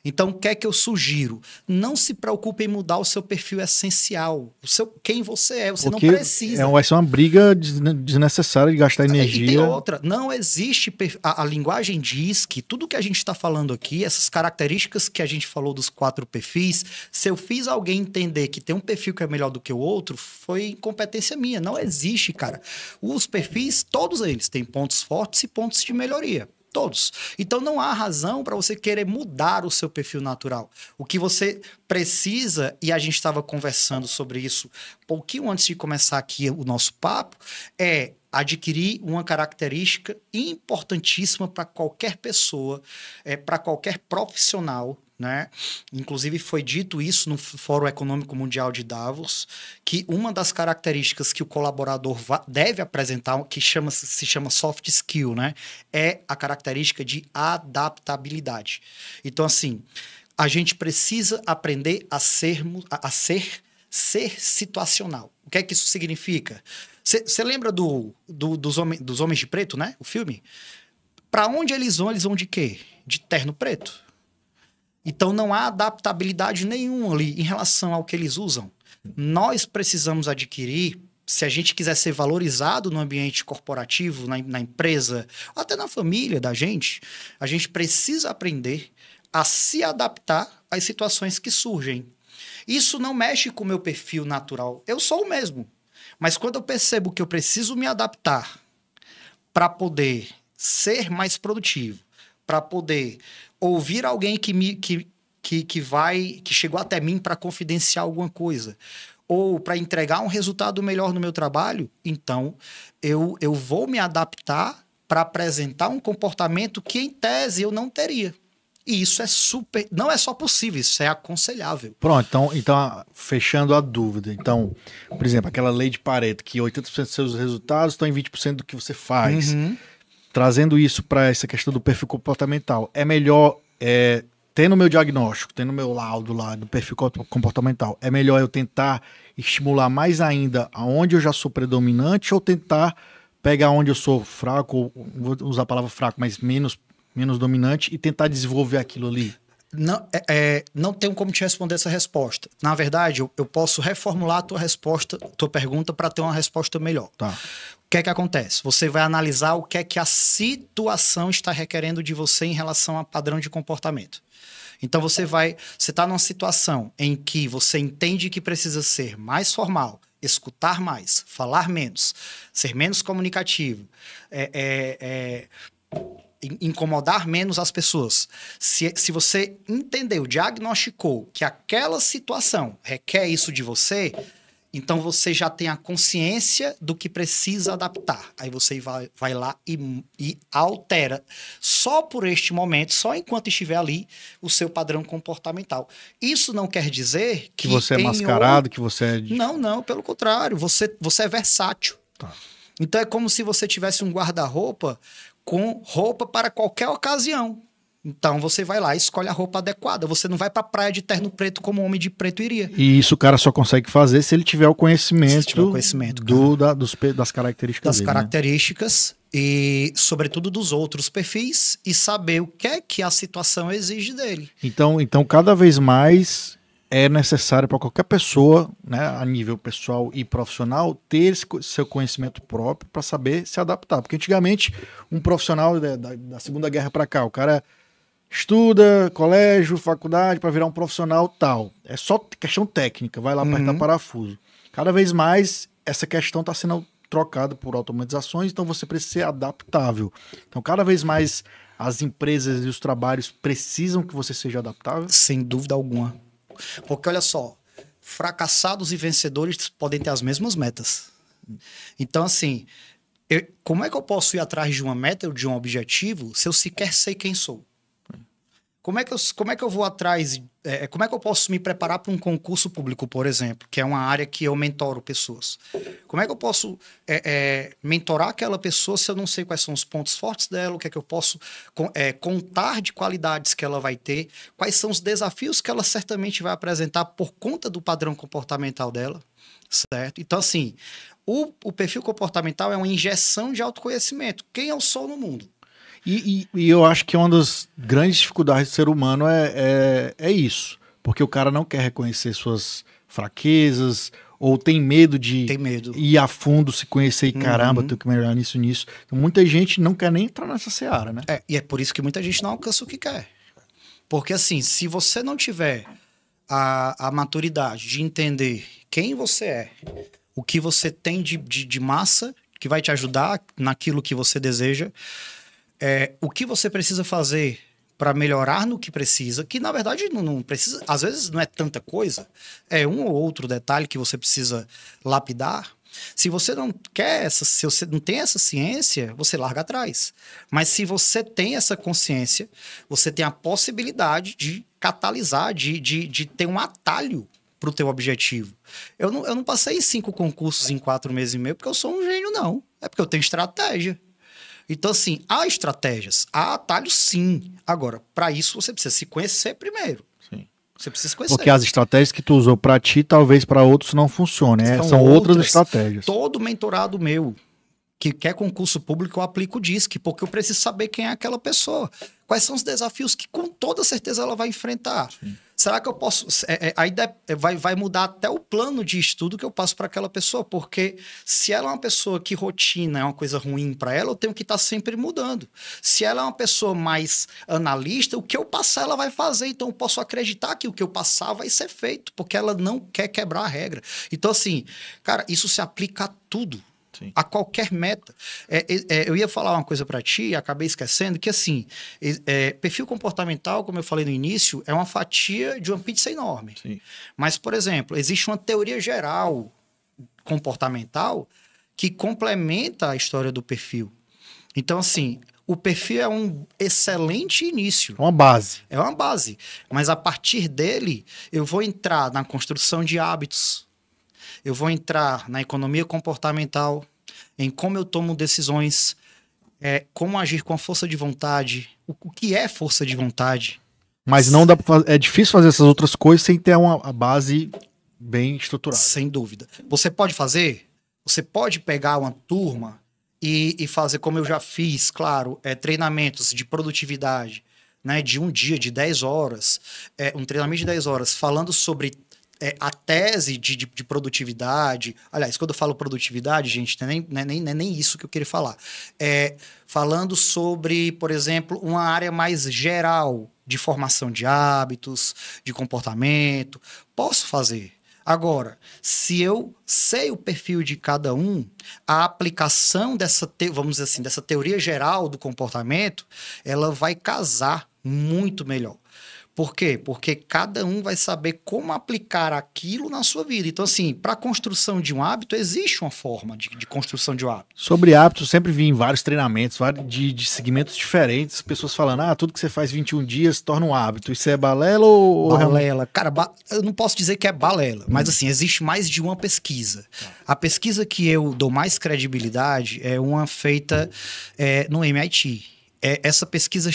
Então, o que é que eu sugiro? Não se preocupe em mudar o seu perfil essencial. Quem você é, você porque não precisa. Vai ser uma briga desnecessária de gastar energia. E tem outra, não existe... A linguagem diz que tudo que a gente está falando aqui, essas características que a gente falou dos 4 perfis, se eu fiz alguém entender que tem um perfil que é melhor do que o outro, foi incompetência minha. Não existe, cara. Os perfis, todos eles, têm pontos fortes e pontos de melhoria. Todos. Então não há razão para você querer mudar o seu perfil natural. O que você precisa, e a gente estava conversando sobre isso um pouquinho antes de começar aqui o nosso papo, é adquirir uma característica importantíssima para qualquer pessoa, para qualquer profissional, né? Inclusive foi dito isso no Fórum Econômico Mundial de Davos, que uma das características que o colaborador deve apresentar, que se chama soft skill, né? É a característica de adaptabilidade. Então, assim, a gente precisa aprender a ser situacional. O que é que isso significa? Você lembra dos Homens de Preto, né? O filme? Para onde eles vão de quê? De terno preto. Então, não há adaptabilidade nenhuma ali em relação ao que eles usam. Nós precisamos adquirir, se a gente quiser ser valorizado no ambiente corporativo, na empresa, até na família da gente, a gente precisa aprender a se adaptar às situações que surgem. Isso não mexe com o meu perfil natural. Eu sou o mesmo. Mas quando eu percebo que eu preciso me adaptar para poder ser mais produtivo, para poder ouvir alguém que chegou até mim para confidenciar alguma coisa, ou para entregar um resultado melhor no meu trabalho, então eu vou me adaptar para apresentar um comportamento que, em tese, eu não teria. E isso não é só possível, isso é aconselhável. Pronto, então fechando a dúvida. Então, por exemplo, aquela lei de Pareto, que 80% dos seus resultados estão em 20% do que você faz. Uhum. Trazendo isso para essa questão do perfil comportamental, é melhor, tendo o meu diagnóstico, tendo o meu laudo lá do perfil comportamental, é melhor eu tentar estimular mais ainda aonde eu já sou predominante ou tentar pegar onde eu sou fraco, ou vou usar a palavra fraco, mas menos dominante, e tentar desenvolver aquilo ali? Não tenho como te responder essa resposta. Na verdade, eu posso reformular a tua pergunta para ter uma resposta melhor. Tá. O que é que acontece? Você vai analisar o que é que a situação está requerendo de você em relação a padrão de comportamento. Então você está numa situação em que você entende que precisa ser mais formal, escutar mais, falar menos, ser menos comunicativo, incomodar menos as pessoas. Se você entendeu, diagnosticou que aquela situação requer isso de você, então você já tem a consciência do que precisa adaptar. Aí você vai lá e altera, só por este momento, só enquanto estiver ali, o seu padrão comportamental. Isso não quer dizer que você é mascarado, que você é... Não, pelo contrário, você é versátil. Tá. Então é como se você tivesse um guarda-roupa com roupa para qualquer ocasião. Então você vai lá e escolhe a roupa adequada. Você não vai pra praia de terno preto como um homem de preto iria. E isso o cara só consegue fazer se ele tiver o conhecimento, das características das dele, características, né? E sobretudo dos outros perfis, e saber o que é que a situação exige dele. Então cada vez mais é necessário para qualquer pessoa, né, a nível pessoal e profissional, ter seu conhecimento próprio para saber se adaptar. Porque antigamente, um profissional da Segunda Guerra para cá, o cara estuda, colégio, faculdade, para virar um profissional tal. É só questão técnica, vai lá apertar parafuso. Cada vez mais, essa questão está sendo trocada por automatizações, então você precisa ser adaptável. Então, cada vez mais, as empresas e os trabalhos precisam que você seja adaptável? Sem dúvida alguma. Porque, olha só, fracassados e vencedores podem ter as mesmas metas. Então, assim, como é que eu posso ir atrás de uma meta ou de um objetivo se eu sequer sei quem sou? Como é que eu vou atrás... como é que eu posso me preparar para um concurso público, por exemplo, que é uma área que eu mentoro pessoas? Como é que eu posso mentorar aquela pessoa se eu não sei quais são os pontos fortes dela, o que é que eu posso contar de qualidades que ela vai ter, quais são os desafios que ela certamente vai apresentar por conta do padrão comportamental dela, certo? Então, assim, o perfil comportamental é uma injeção de autoconhecimento. Quem eu sou no mundo? E eu acho que uma das grandes dificuldades do ser humano é isso. Porque o cara não quer reconhecer suas fraquezas, ou tem medo de ir a fundo, se conhecer e caramba, tenho que melhorar nisso. Então, muita gente não quer nem entrar nessa seara, né? E é por isso que muita gente não alcança o que quer. Porque assim, se você não tiver a maturidade de entender quem você é, o que você tem de massa, que vai te ajudar naquilo que você deseja, o que você precisa fazer para melhorar no que precisa, que na verdade não precisa, às vezes não é tanta coisa, é um ou outro detalhe que você precisa lapidar. Se você não quer se você não tem essa ciência, você larga atrás. Mas se você tem essa consciência, você tem a possibilidade de catalisar, de ter um atalho para o teu objetivo. Eu não passei 5 concursos em 4 meses e meio porque eu sou um gênio, não. É porque eu tenho estratégia. Então, assim, há estratégias, há atalhos, sim. Agora, para isso, você precisa se conhecer primeiro. Sim. Você precisa se conhecer. Porque as estratégias que tu usou para ti, talvez para outros não funcionem. São outras estratégias. Todo mentorado meu que quer concurso público, eu aplico o DISC, porque eu preciso saber quem é aquela pessoa. Quais são os desafios que, com toda certeza, ela vai enfrentar. Sim. Será que eu posso... Aí vai mudar até o plano de estudo que eu passo para aquela pessoa, porque se ela é uma pessoa que rotina é uma coisa ruim para ela, eu tenho que estar sempre mudando. Se ela é uma pessoa mais analista, o que eu passar ela vai fazer, então eu posso acreditar que o que eu passar vai ser feito, porque ela não quer quebrar a regra. Então, assim, cara, isso se aplica a tudo. Sim. A qualquer meta. Eu ia falar uma coisa para ti e acabei esquecendo que, assim, perfil comportamental, como eu falei no início, é uma fatia de uma pizza enorme. Sim. Mas, por exemplo, existe uma teoria geral comportamental que complementa a história do perfil. Então, assim, o perfil é um excelente início. Uma base. É uma base. Mas, a partir dele, eu vou entrar na construção de hábitos. Eu vou entrar na economia comportamental, em como eu tomo decisões, como agir com a força de vontade, o que é força de vontade. Mas não dá é difícil fazer essas outras coisas sem ter a base bem estruturada. Sem dúvida. Você pode fazer? Você pode pegar uma turma e fazer, como eu já fiz, claro, treinamentos de produtividade, né, de um dia, de 10 horas, um treinamento de 10 horas, falando sobre... a tese de produtividade. Aliás, quando eu falo produtividade, gente, não é nem isso que eu queria falar. Falando sobre, por exemplo, uma área mais geral de formação de hábitos, de comportamento. Posso fazer. Agora, se eu sei o perfil de cada um, a aplicação vamos dizer assim, dessa teoria geral do comportamento, ela vai casar muito melhor. Por quê? Porque cada um vai saber como aplicar aquilo na sua vida. Então, assim, para a construção de um hábito, existe uma forma de construção de um hábito. Sobre hábitos, eu sempre vi em vários treinamentos, de segmentos diferentes, pessoas falando, tudo que você faz 21 dias se torna um hábito. Isso é balela ou balela? Cara, eu não posso dizer que é balela, mas assim, existe mais de uma pesquisa. A pesquisa que eu dou mais credibilidade é uma feita no MIT. Essa pesquisa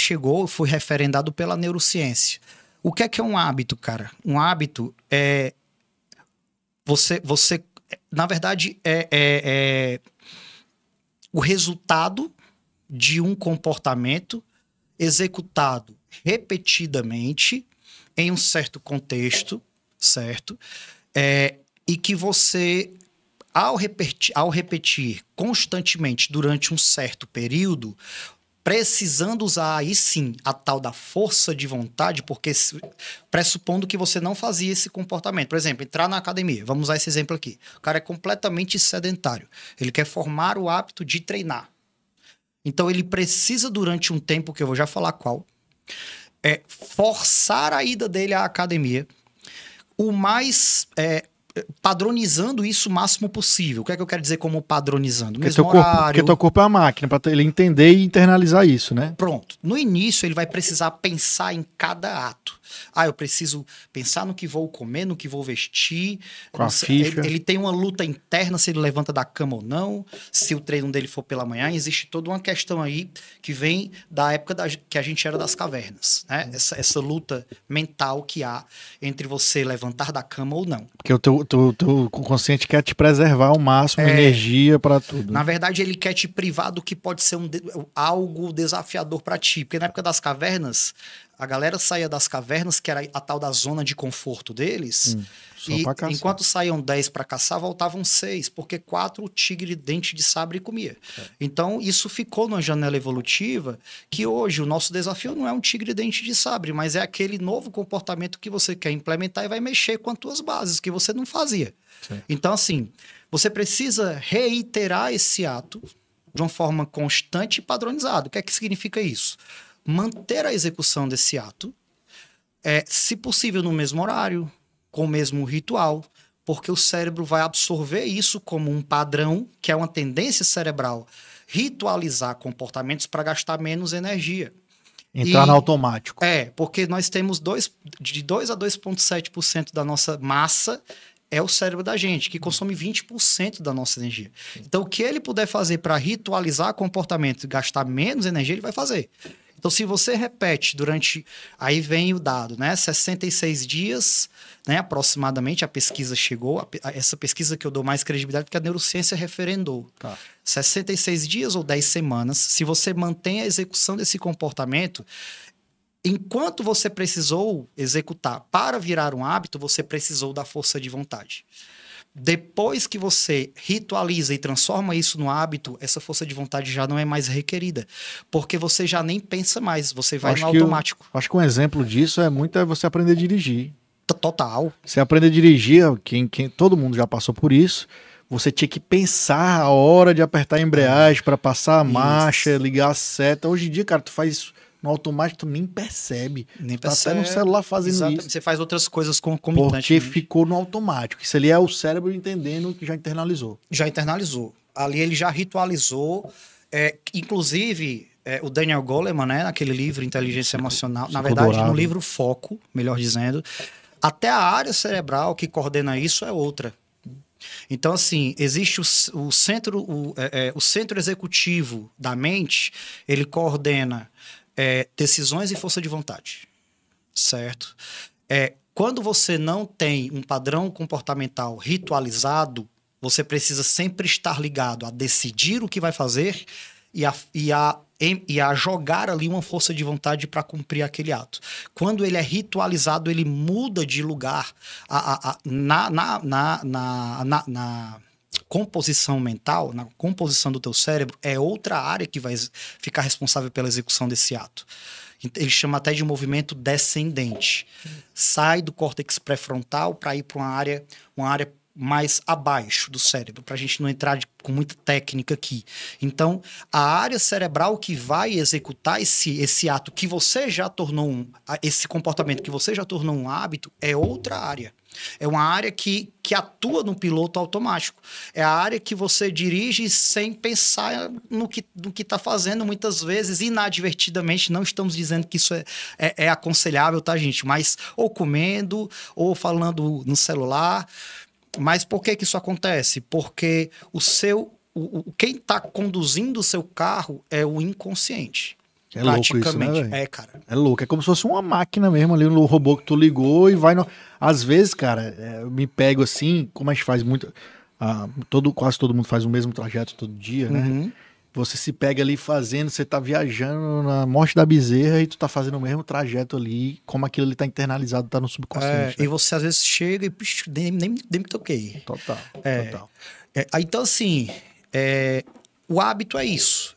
foi referendado pela neurociência. O que é um hábito, cara? Um hábito é... Você na verdade, é o resultado de um comportamento executado repetidamente em um certo contexto, certo? E que você, ao repetir constantemente durante um certo período, precisando usar aí sim a tal da força de vontade, porque pressupondo que você não fazia esse comportamento. Por exemplo, entrar na academia, vamos usar esse exemplo aqui. O cara é completamente sedentário, ele quer formar o hábito de treinar. Então ele precisa durante um tempo, que eu vou já falar qual, forçar a ida dele à academia, o mais... padronizando isso o máximo possível. O que é que eu quero dizer como padronizando? Porque teu corpo é uma máquina, para ele entender e internalizar isso, né? Pronto. No início, ele vai precisar pensar em cada ato. Eu preciso pensar no que vou comer, no que vou vestir. Com a ficha. Ele tem uma luta interna se ele levanta da cama ou não, se o treino dele for pela manhã. Existe toda uma questão aí que vem da época que a gente era das cavernas, né? Essa luta mental que há entre você levantar da cama ou não. Porque o teu consciente quer te preservar ao máximo, energia para tudo. Na verdade, ele quer te privar do que pode ser algo desafiador para ti. Porque na época das cavernas, a galera saía das cavernas, que era a tal da zona de conforto deles, e enquanto saíam 10 para caçar, voltavam 6, porque 4 o tigre dente de sabre comia. Então, isso ficou numa janela evolutiva, que hoje o nosso desafio não é um tigre dente de sabre, mas é aquele novo comportamento que você quer implementar e vai mexer com as tuas bases, que você não fazia. Sim. Então, assim, você precisa reiterar esse ato de uma forma constante e padronizada. O que é que significa isso? Manter a execução desse ato, se possível no mesmo horário, com o mesmo ritual, porque o cérebro vai absorver isso como um padrão, que é uma tendência cerebral, ritualizar comportamentos para gastar menos energia. Entrar no automático. Porque nós temos de 2 a 2,7% da nossa massa é o cérebro da gente, que consome 20% da nossa energia. Então, o que ele puder fazer para ritualizar comportamento e gastar menos energia, ele vai fazer. Então, se você repete durante... Aí vem o dado, né? 66 dias, né? Aproximadamente, a pesquisa chegou. Essa pesquisa que eu dou mais credibilidade, porque a neurociência referendou. 66 dias ou 10 semanas, se você mantém a execução desse comportamento, enquanto você precisou executar para virar um hábito, você precisou da força de vontade. Depois que você ritualiza e transforma isso no hábito, essa força de vontade já não é mais requerida. Porque você já nem pensa mais, você vai no automático. Acho que um exemplo disso é você aprender a dirigir. Total. Você aprender a dirigir, todo mundo já passou por isso. Você tinha que pensar a hora de apertar a embreagem para passar a marcha, ligar a seta. Hoje em dia, cara, tu faz isso no automático, tu nem percebe. Nem tá até no celular fazendo isso. Você faz outras coisas concomitantes. Porque ficou no automático. Isso ali é o cérebro entendendo que já internalizou. Já internalizou. Ali ele já ritualizou. Inclusive, o Daniel Goleman, né, naquele livro Inteligência Emocional, na verdade, dourado. No livro Foco, melhor dizendo, até a área cerebral que coordena isso é outra. Então, assim, existe o centro executivo da mente, ele coordena decisões e força de vontade, certo? Quando você não tem um padrão comportamental ritualizado, você precisa sempre estar ligado a decidir o que vai fazer e a jogar ali uma força de vontade para cumprir aquele ato. Quando ele é ritualizado, ele muda de lugar na composição mental, na composição do teu cérebro, é outra área que vai ficar responsável pela execução desse ato. Ele chama até de movimento descendente. Sai do córtex pré-frontal para ir para uma área mais abaixo do cérebro, para a gente não entrar com muita técnica aqui. Então, a área cerebral que vai executar esse ato que você já tornou esse comportamento que você já tornou um hábito é outra área. É uma área que atua no piloto automático. É a área que você dirige sem pensar no que está fazendo, muitas vezes, inadvertidamente. Não estamos dizendo que isso é aconselhável, tá, gente? Mas ou comendo, ou falando no celular. Mas por que isso acontece? Porque quem está conduzindo o seu carro é o inconsciente. É louco isso, né, velho? É, cara. É louco. É como se fosse uma máquina mesmo ali, um robô que tu ligou e vai... Às vezes, cara, eu me pego assim, como a gente faz muito... quase todo mundo faz o mesmo trajeto todo dia, né? Uhum. Você se pega ali fazendo, você tá viajando na Morte da Bezerra e tu tá fazendo o mesmo trajeto ali, como aquilo ali tá internalizado, tá no subconsciente. E você às vezes chega e nem me toquei. Total. Então, assim, o hábito é isso.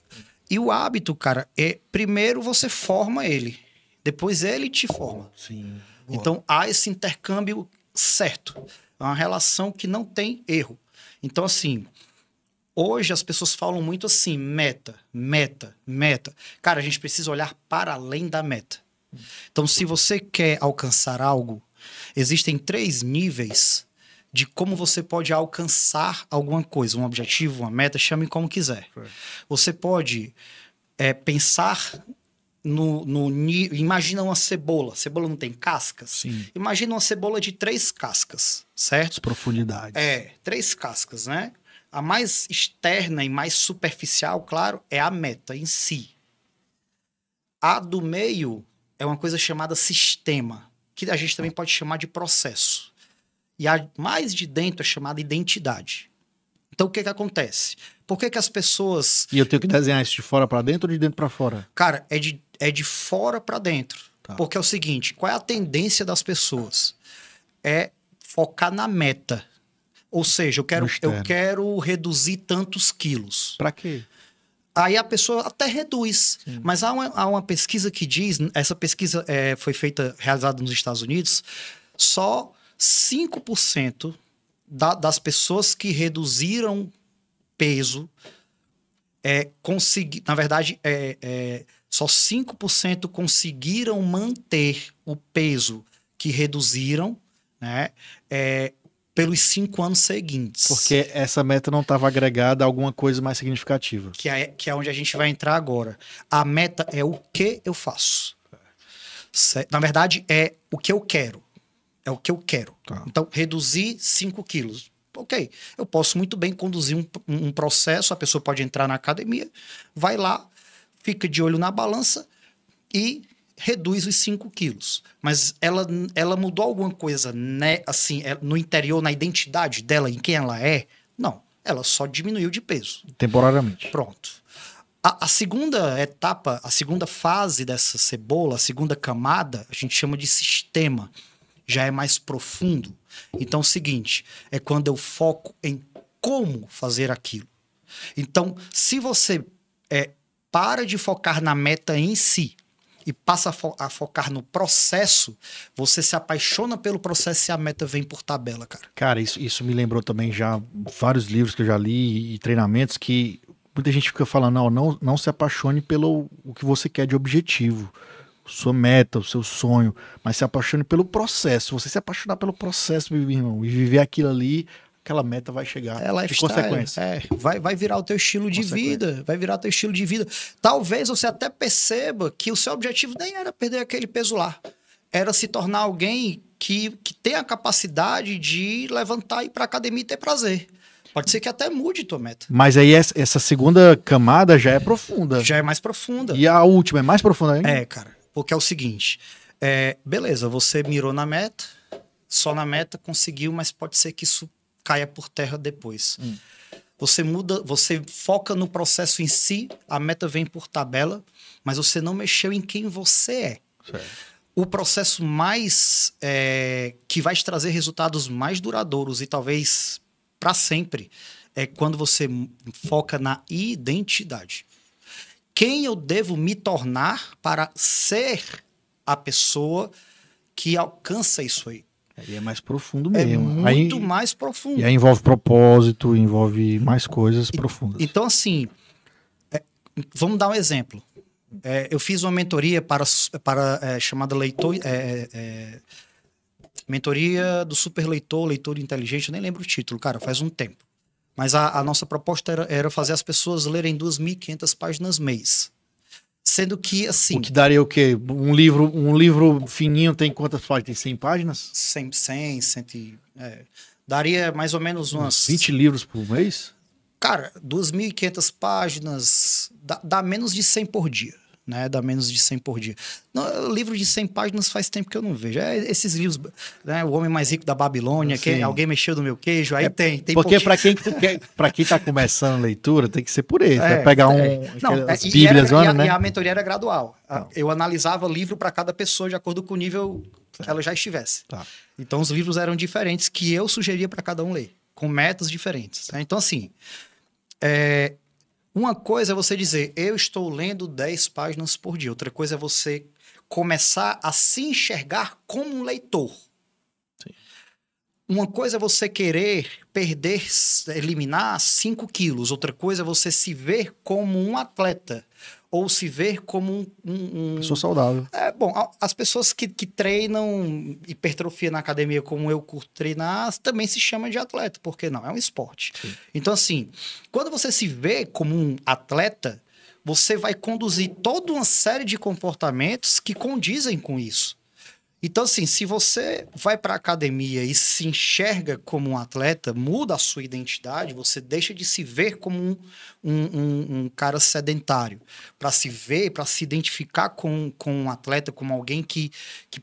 E o hábito, cara, primeiro você forma ele, depois ele te forma. Sim. Então, há esse intercâmbio certo. É uma relação que não tem erro. Então, assim, hoje as pessoas falam muito assim, meta. Cara, a gente precisa olhar para além da meta. Então, se você quer alcançar algo, existem 3 níveis de como você pode alcançar alguma coisa, um objetivo, uma meta, chame como quiser. Você pode pensar imagina uma cebola. Cebola não tem cascas? Sim. Imagina uma cebola de 3 cascas, certo? As profundidades. 3 cascas, né? A mais externa e mais superficial, claro, é a meta em si. A do meio é uma coisa chamada sistema, que a gente também pode chamar de processo. E a mais de dentro é chamada identidade. Então, o que acontece? Por que as pessoas... E eu tenho que desenhar isso de fora para dentro ou de dentro para fora? Cara, é de fora para dentro. Tá. Porque é o seguinte, qual é a tendência das pessoas? É focar na meta. Ou seja, eu quero reduzir tantos quilos. Para quê? Aí a pessoa até reduz. Sim. Mas há uma pesquisa que diz... Essa pesquisa foi realizada nos Estados Unidos. Só 5% das pessoas que reduziram peso na verdade, só 5% conseguiram manter o peso que reduziram, né, pelos 5 anos seguintes. Porque essa meta não estava agregada a alguma coisa mais significativa. Que é onde a gente vai entrar agora. A meta é o que eu faço. Na verdade, é o que eu quero. É o que eu quero. Tá. Então, reduzir 5 quilos. Ok, eu posso muito bem conduzir um processo, a pessoa pode entrar na academia, vai lá, fica de olho na balança e reduz os 5 quilos. Mas ela mudou alguma coisa, né, assim, no interior, na identidade dela, em quem ela é? Não, ela só diminuiu de peso. Temporariamente. Pronto. A segunda etapa, a segunda fase dessa cebola, a segunda camada, a gente chama de sistema. Já é mais profundo. Então, é o seguinte, é quando eu foco em como fazer aquilo. Então, se você para de focar na meta em si e passa a focar no processo, você se apaixona pelo processo e a meta vem por tabela, cara. Cara, isso me lembrou também já vários livros que eu já li e treinamentos que muita gente fica falando, não se apaixone pelo o que você quer de objetivo. Sua meta, o seu sonho, mas se apaixone pelo processo. Se você se apaixonar pelo processo, meu irmão, e viver aquilo ali, aquela meta vai chegar. De consequência. Vai virar o teu estilo de vida. Vai virar o teu estilo de vida. Talvez você até perceba que o seu objetivo nem era perder aquele peso lá. Era se tornar alguém que tem a capacidade de levantar e ir pra academia e ter prazer. Pode ser que até mude tua meta. Mas aí essa segunda camada já é profunda. Já é mais profunda. E a última é mais profunda ainda? Cara. Porque é o seguinte, beleza, você mirou na meta, só na meta conseguiu, mas pode ser que isso caia por terra depois. Você você foca no processo em si, a meta vem por tabela, mas você não mexeu em quem você é. Certo. O processo mais que vai te trazer resultados mais duradouros e talvez para sempre é quando você foca na identidade. quem eu devo me tornar para ser a pessoa que alcança isso aí. Aí é mais profundo É mesmo. muito mais profundo. E aí envolve propósito, envolve mais coisas profundas. Então, assim, vamos dar um exemplo. Eu fiz uma mentoria chamada leitor... mentoria do super leitor, leitor inteligente, eu nem lembro o título, cara, faz um tempo. Mas a nossa proposta era fazer as pessoas lerem 2.500 páginas mês. Sendo que, assim... O que daria o quê? Um livro fininho tem quantas páginas? Tem 100 páginas? 100, daria mais ou menos umas... 20 livros por mês? Cara, 2.500 páginas, dá menos de 100 por dia. Né, dá menos de 100 por dia. Não, livro de 100 páginas faz tempo que eu não vejo. Esses livros, né, O Homem Mais Rico da Babilônia, que alguém mexeu no meu queijo, aí tem porque para quem tá começando a leitura, tem que ser por ele. Vai pegar as bíblias, né? E a mentoria era gradual. Eu analisava livro para cada pessoa de acordo com o nível que ela já estivesse. Tá. Então, os livros eram diferentes que eu sugeria para cada um ler, com metas diferentes. Né? Então, assim... Uma coisa é você dizer, eu estou lendo 10 páginas por dia. Outra coisa é você começar a se enxergar como um leitor. Sim. Uma coisa é você querer eliminar 5 quilos. Outra coisa é você se ver como um atleta. Ou se ver como Pessoa saudável. Bom, as pessoas que treinam hipertrofia na academia, como eu curto treinar, também se chama de atleta, porque não, é um esporte. Sim. Então, assim, quando você se vê como um atleta, você vai conduzir toda uma série de comportamentos que condizem com isso. Então, assim, se você vai para a academia e se enxerga como um atleta, muda a sua identidade, você deixa de se ver como um cara sedentário. Para se ver, para se identificar com um atleta, como alguém que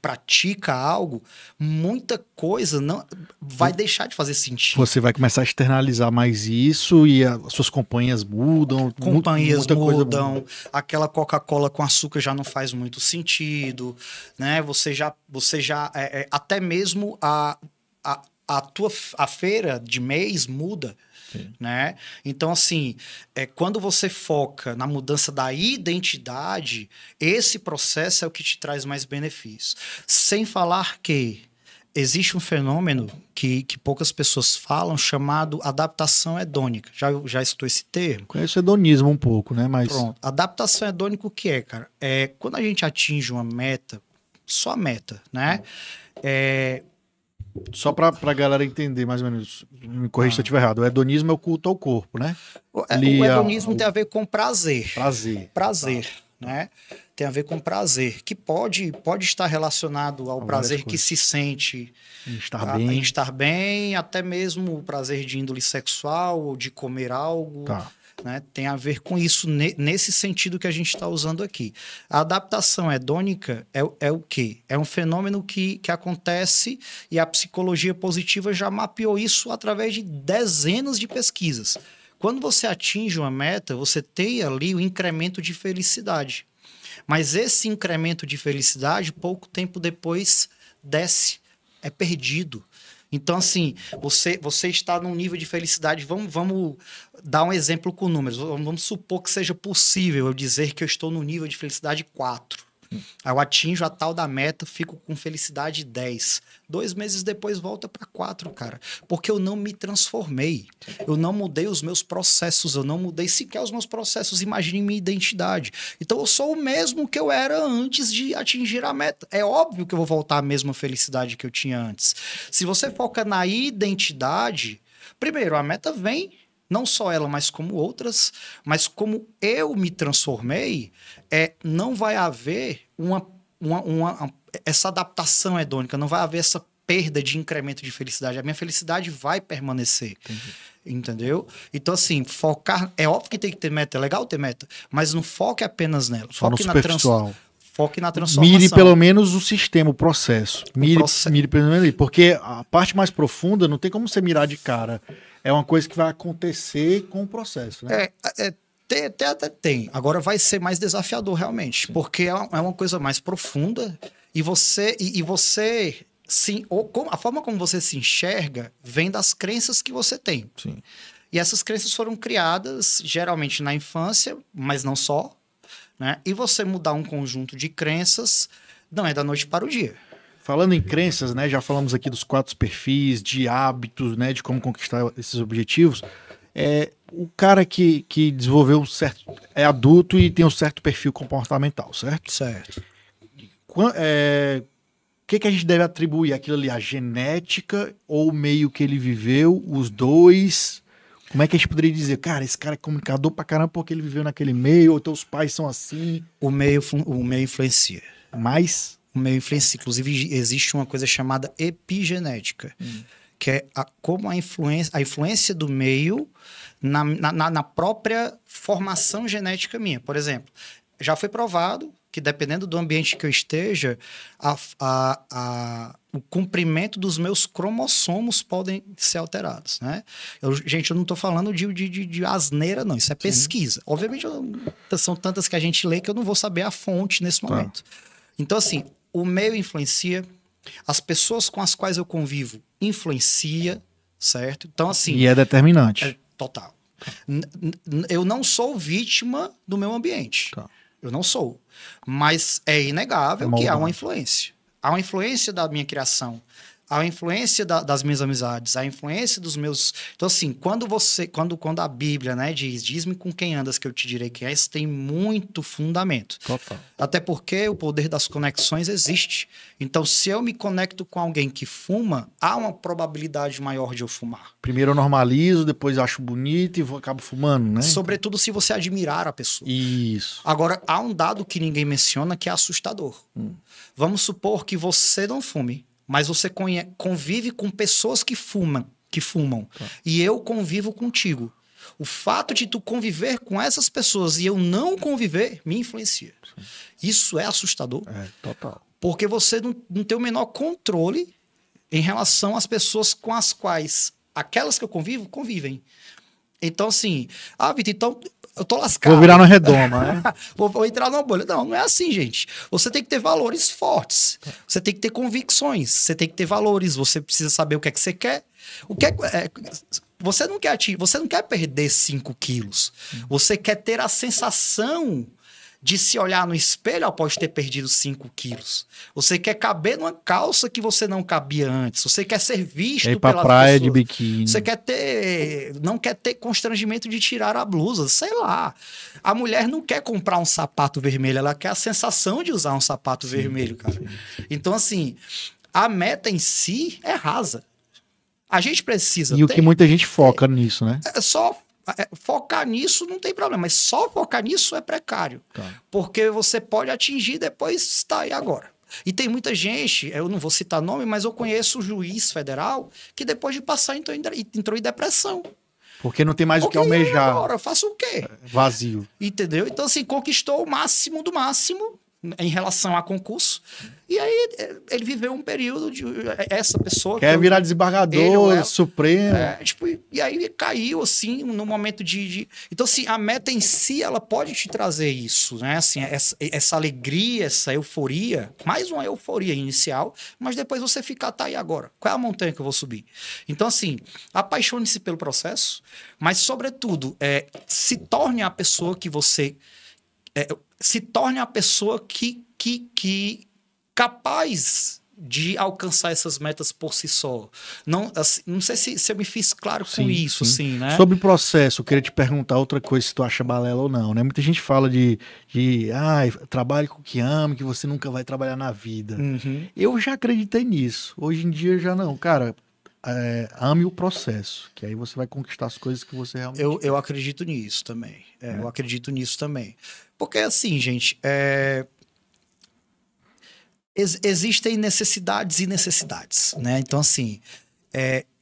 pratica algo, muita coisa não vai deixar de fazer sentido. Você vai começar a externalizar mais isso e as suas companhias mudam. Companhias mudam, aquela Coca-Cola com açúcar já não faz muito sentido, né? Você já até mesmo a feira de mês muda. Sim. Né? Então, assim, quando você foca na mudança da identidade, esse processo é o que te traz mais benefícios. Sem falar que existe um fenômeno que poucas pessoas falam, chamado adaptação hedônica. Já escutou esse termo? Conheço hedonismo um pouco, né? Mas... Pronto. Adaptação hedônica, o que é, cara? Quando a gente atinge uma meta, só a meta, né? Só pra galera entender, mais ou menos, me corrija se eu estiver errado. O hedonismo é o culto ao corpo, né? O hedonismo tem a ver com prazer. Prazer. Né? Tem a ver com prazer, que pode estar relacionado ao prazer que se sente em estar bem, até mesmo o prazer de índole sexual ou de comer algo. Tá. Né? Tem a ver com isso, nesse sentido que a gente está usando aqui. A adaptação hedônica é o quê? É um fenômeno que acontece e a psicologia positiva já mapeou isso através de dezenas de pesquisas. Quando você atinge uma meta, você tem ali o incremento de felicidade. Mas esse incremento de felicidade, pouco tempo depois, desce, é perdido. Então, assim, você está num nível de felicidade. Vamos dar um exemplo com números. Vamos supor que seja possível eu dizer que eu estou no nível de felicidade 4. Aí eu atinjo a tal da meta, fico com felicidade 10. 2 meses depois volta para 4, cara. Porque eu não me transformei. Eu não mudei os meus processos. Eu não mudei sequer os meus processos. Imagine minha identidade. Então eu sou o mesmo que eu era antes de atingir a meta. É óbvio que eu vou voltar à mesma felicidade que eu tinha antes. Se você foca na identidade, primeiro, a meta vem. Não só ela, mas como outras. Mas como eu me transformei, não vai haver essa adaptação hedônica, não vai haver essa perda de incremento de felicidade. A minha felicidade vai permanecer. Entendi. Entendeu? Então, assim, focar... É óbvio que tem que ter meta, é legal ter meta, mas não foque apenas nela. Foque no superficial. Foque na transformação. Mire pelo menos o sistema, o processo. Mire pelo menos ali. Porque a parte mais profunda não tem como você mirar de cara. É uma coisa que vai acontecer com o processo, né? Até tem. Agora vai ser mais desafiador, realmente. Sim. Porque é uma coisa mais profunda e você... Sim, a forma como você se enxerga vem das crenças que você tem. Sim. E essas crenças foram criadas geralmente na infância, mas não só. né? E você mudar um conjunto de crenças não é da noite para o dia. Falando em crenças, né? Já falamos aqui dos 4 perfis, de hábitos, né? De como conquistar esses objetivos. O cara que desenvolveu um certo... É adulto e tem um certo perfil comportamental, certo? Certo. O que a gente deve atribuir aquilo ali? A genética ou o meio que ele viveu? Os dois? Como é que a gente poderia dizer? Cara, esse cara é comunicador pra caramba porque ele viveu naquele meio, ou teus pais são assim. O meio influencia. Mas... O meio influencia. Inclusive, existe uma coisa chamada epigenética, que é como a influência do meio na própria formação genética minha. Por exemplo, já foi provado que dependendo do ambiente que eu esteja, o comprimento dos meus cromossomos podem ser alterados, né? Gente, eu não estou falando de asneira, não. Isso é pesquisa. Sim. Obviamente, são tantas que a gente lê que eu não vou saber a fonte nesse momento. Então, assim, o meio influencia, as pessoas com as quais eu convivo influencia, certo? Então, assim... E é determinante. Total. Eu não sou vítima do meu ambiente. Tá. Eu não sou. Mas é inegável que há uma influência. Há uma influência da minha criação. Há uma influência das minhas amizades. Há a influência dos meus... Então, assim, quando a Bíblia, né, diz-me com quem andas que eu te direi quem és, tem muito fundamento. Total. Até porque o poder das conexões existe. Então, se eu me conecto com alguém que fuma, há uma probabilidade maior de eu fumar. Primeiro eu normalizo, depois eu acho bonito e acabo fumando, né? Sobretudo se você admirar a pessoa. Isso. Agora, há um dado que ninguém menciona que é assustador. Vamos supor que você não fume, mas você convive com pessoas que fumam. E eu convivo contigo. O fato de tu conviver com essas pessoas e eu não conviver me influencia. Sim. Isso é assustador. É, total. Porque você não tem o menor controle em relação às pessoas com as quais aquelas que eu convivo, convivem. Então, assim... Ah, Vitor, então eu tô lascado. Vou virar no redoma, né? Vou entrar numa bolha. Não é assim, gente. Você tem que ter valores fortes. Você tem que ter convicções. Você tem que ter valores. Você precisa saber o que é que você quer. Você não quer perder 5 quilos. Você quer ter a sensação de se olhar no espelho após ter perdido 5 quilos. Você quer caber numa calça que você não cabia antes. Você quer ser visto pelas pessoas. Praia de biquíni. Você não quer ter constrangimento de tirar a blusa, sei lá. A mulher não quer comprar um sapato vermelho, ela quer a sensação de usar um sapato vermelho, cara. Então, assim, a meta em si é rasa. A gente precisa... E o que muita gente foca nisso, né? Focar nisso não tem problema, mas só focar nisso é precário. Tá. Porque você pode atingir depois, está aí agora. E tem muita gente, eu não vou citar nome, mas eu conheço um juiz federal que depois de passar entrou em depressão. Porque não tem mais o que almejar. Agora, eu faço o quê? Vazio. Entendeu? Então, assim, conquistou o máximo do máximo em relação a concurso. E aí ele viveu um período de... Essa pessoa... Quer virar desembargador, Supremo. E aí caiu, assim, no momento de... Então, assim, a meta em si, ela pode te trazer isso, né? Assim, essa alegria, essa euforia, mais uma euforia inicial, mas depois você fica, tá aí agora. Qual é a montanha que eu vou subir? Então, assim, apaixone-se pelo processo, mas, sobretudo, se torne a pessoa que você... se torne a pessoa que capaz de alcançar essas metas por si só. Não, assim, não sei se eu me fiz claro com isso, sim. Assim, né? Sobre o processo, eu queria te perguntar outra coisa, se tu acha balela ou não, né? Muita gente fala trabalhe com o que ama, que você nunca vai trabalhar na vida. Uhum. Eu já acreditei nisso. Hoje em dia já não. Cara, ame o processo, que aí você vai conquistar as coisas que você realmente quer. Eu acredito nisso também. Eu acredito nisso também. Porque assim, gente, existem necessidades e necessidades, né? Então, assim,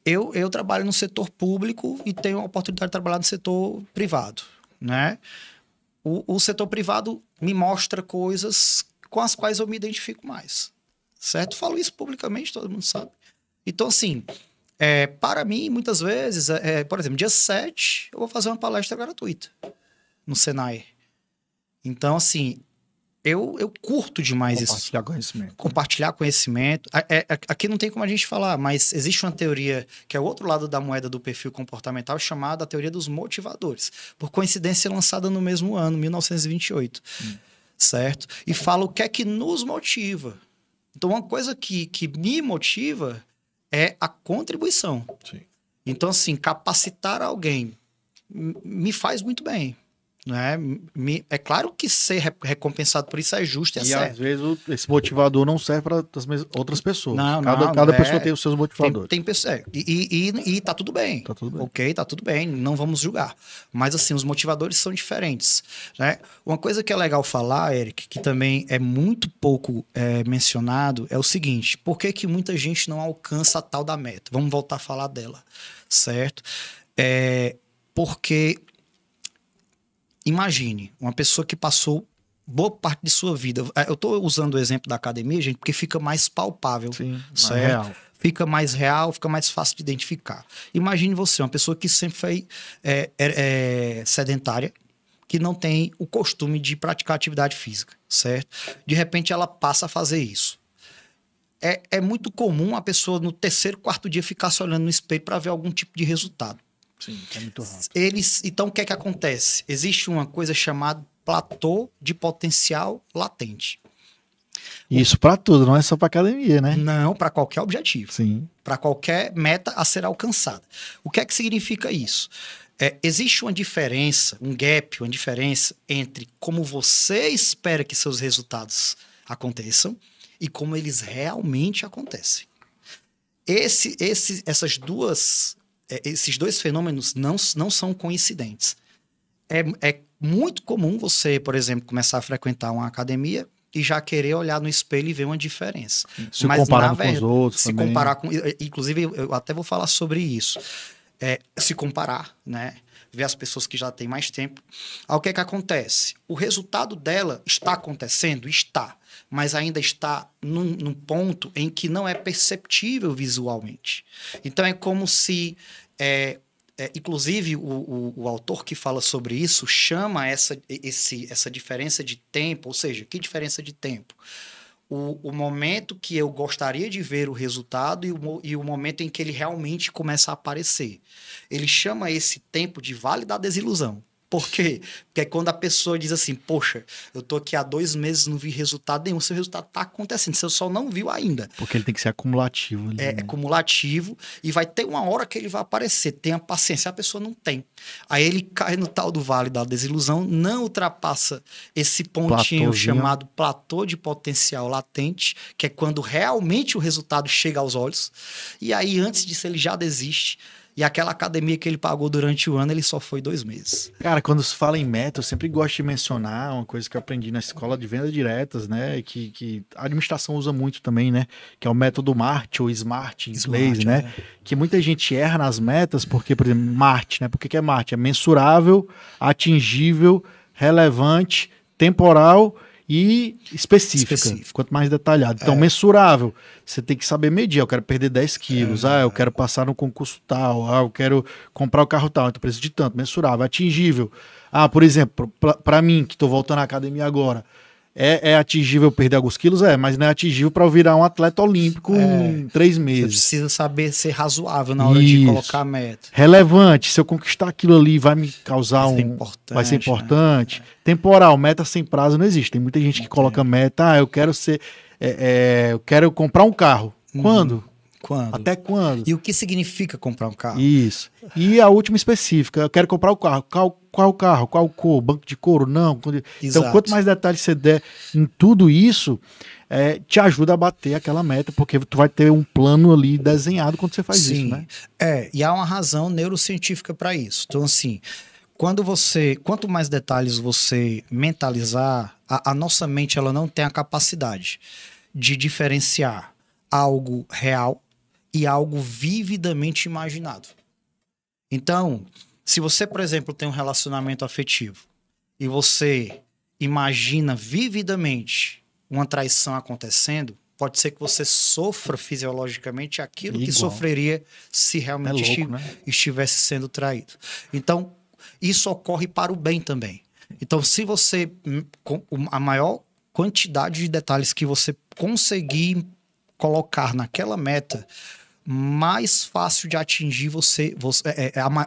eu trabalho no setor público e tenho a oportunidade de trabalhar no setor privado, né? O setor privado me mostra coisas com as quais eu me identifico mais, certo? Falo isso publicamente, todo mundo sabe. Então, assim, para mim, muitas vezes, por exemplo, dia 7, eu vou fazer uma palestra gratuita no Senai. Então, assim, eu curto demais isso. Compartilhar conhecimento. Compartilhar conhecimento. Aqui não tem como a gente falar, mas existe uma teoria que é o outro lado da moeda do perfil comportamental, chamada a teoria dos motivadores. Por coincidência, lançada no mesmo ano, 1928. Certo? E fala o que é que nos motiva. Então, uma coisa que me motiva é a contribuição. Sim. Então, assim, capacitar alguém me faz muito bem. Né? É claro que ser recompensado por isso é justo e é certo. Às vezes esse motivador não serve para outras pessoas. Não, cada pessoa tem os seus motivadores. Tem pessoa, e tá tudo bem. Tá tudo bem. Ok, tá tudo bem, não vamos julgar. Mas assim, os motivadores são diferentes. Né? Uma coisa que é legal falar, Eric, que também é muito pouco mencionado, é o seguinte: por que muita gente não alcança a tal da meta? Vamos voltar a falar dela, certo? Porque imagine, uma pessoa que passou boa parte de sua vida. Eu estou usando o exemplo da academia, gente, porque fica mais palpável. Sim, certo? Mais real. Fica mais real, fica mais fácil de identificar. Imagine você, uma pessoa que sempre foi sedentária, que não tem o costume de praticar atividade física, certo? De repente ela passa a fazer isso. É muito comum a pessoa no terceiro, quarto dia ficar se olhando no espelho para ver algum tipo de resultado. Sim, é muito rápido. Então, o que é que acontece? Existe uma coisa chamada platô de potencial latente. Isso para tudo, não é só para academia, né? Não, para qualquer objetivo. Sim. Para qualquer meta a ser alcançada. O que é que significa isso? Existe uma diferença, um gap, uma diferença entre como você espera que seus resultados aconteçam e como eles realmente acontecem. Esses dois fenômenos não são coincidentes. É muito comum você, por exemplo, começar a frequentar uma academia e já querer olhar no espelho e ver uma diferença. Se comparar com os outros se também. Comparar com... Inclusive, eu até vou falar sobre isso. Se comparar, né? Ver as pessoas que já têm mais tempo. Aí, o que é que acontece? O resultado dela está acontecendo? Está. Mas ainda está num ponto em que não é perceptível visualmente. Então, é como se... inclusive, o autor que fala sobre isso chama essa diferença de tempo, ou seja, que diferença de tempo? O momento que eu gostaria de ver o resultado e o momento em que ele realmente começa a aparecer. Ele chama esse tempo de vale da desilusão. Por quê? Porque é quando a pessoa diz assim, poxa, eu tô aqui há 2 meses, não vi resultado nenhum, seu resultado tá acontecendo, você só não viu ainda. Porque ele tem que ser acumulativo. Ali, É cumulativo e vai ter uma hora que ele vai aparecer, tenha paciência, a pessoa não tem. Aí ele cai no tal do vale da desilusão, não ultrapassa esse pontinho chamado platô de potencial latente, que é quando realmente o resultado chega aos olhos, e aí antes disso ele já desiste. E aquela academia que ele pagou durante o ano, ele só foi 2 meses. Cara, quando se fala em meta, eu sempre gosto de mencionar uma coisa que eu aprendi na escola de vendas diretas, né? Que a administração usa muito também, né? Que é o método MART ou SMART em inglês, né? Que muita gente erra nas metas, porque, por exemplo, MART, né? Por que é MART? É mensurável, atingível, relevante, temporal e específica. Quanto mais detalhado. Então, mensurável. Você tem que saber medir. Eu quero perder 10 quilos. Eu quero passar no concurso tal. Eu quero comprar o carro tal. Então, preciso de tanto. Mensurável. Atingível. Por exemplo, para mim, que estou voltando à academia agora, é atingível perder alguns quilos? Mas não é atingível para eu virar um atleta olímpico em 3 meses. Você precisa saber ser razoável na hora de colocar a meta. Relevante. Se eu conquistar aquilo ali, vai me causar vai ser importante. Né? Temporal. Meta sem prazo não existe. Tem muita gente que coloca meta. Eu quero ser... eu quero comprar um carro. Quando? Até quando? E o que significa comprar um carro? Isso. E a última específica, eu quero comprar o carro. Qual carro? Qual cor? Banco de couro? Não. Então, quanto mais detalhes você der em tudo isso, te ajuda a bater aquela meta, porque tu vai ter um plano ali desenhado quando você faz isso, né? E há uma razão neurocientífica para isso. Então, assim, quanto mais detalhes você mentalizar, a nossa mente ela não tem a capacidade de diferenciar algo real e algo vividamente imaginado. Então, se você, por exemplo, tem um relacionamento afetivo e você imagina vividamente uma traição acontecendo, pode ser que você sofra fisiologicamente aquilo que sofreria se realmente estivesse sendo traído. Então, isso ocorre para o bem também. Então, se você... A maior quantidade de detalhes que você conseguir colocar naquela meta, mais fácil de atingir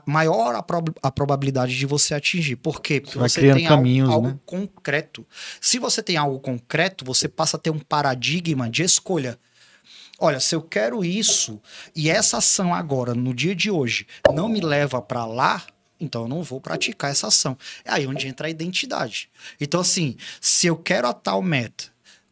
maior a probabilidade de você atingir. Por quê? Porque Vai você criando tem caminhos, algo né? concreto. Se você tem algo concreto, você passa a ter um paradigma de escolha. Olha, se eu quero isso e essa ação agora, no dia de hoje, não me leva para lá, então eu não vou praticar essa ação. É aí onde entra a identidade. Então, assim, se eu quero a tal meta,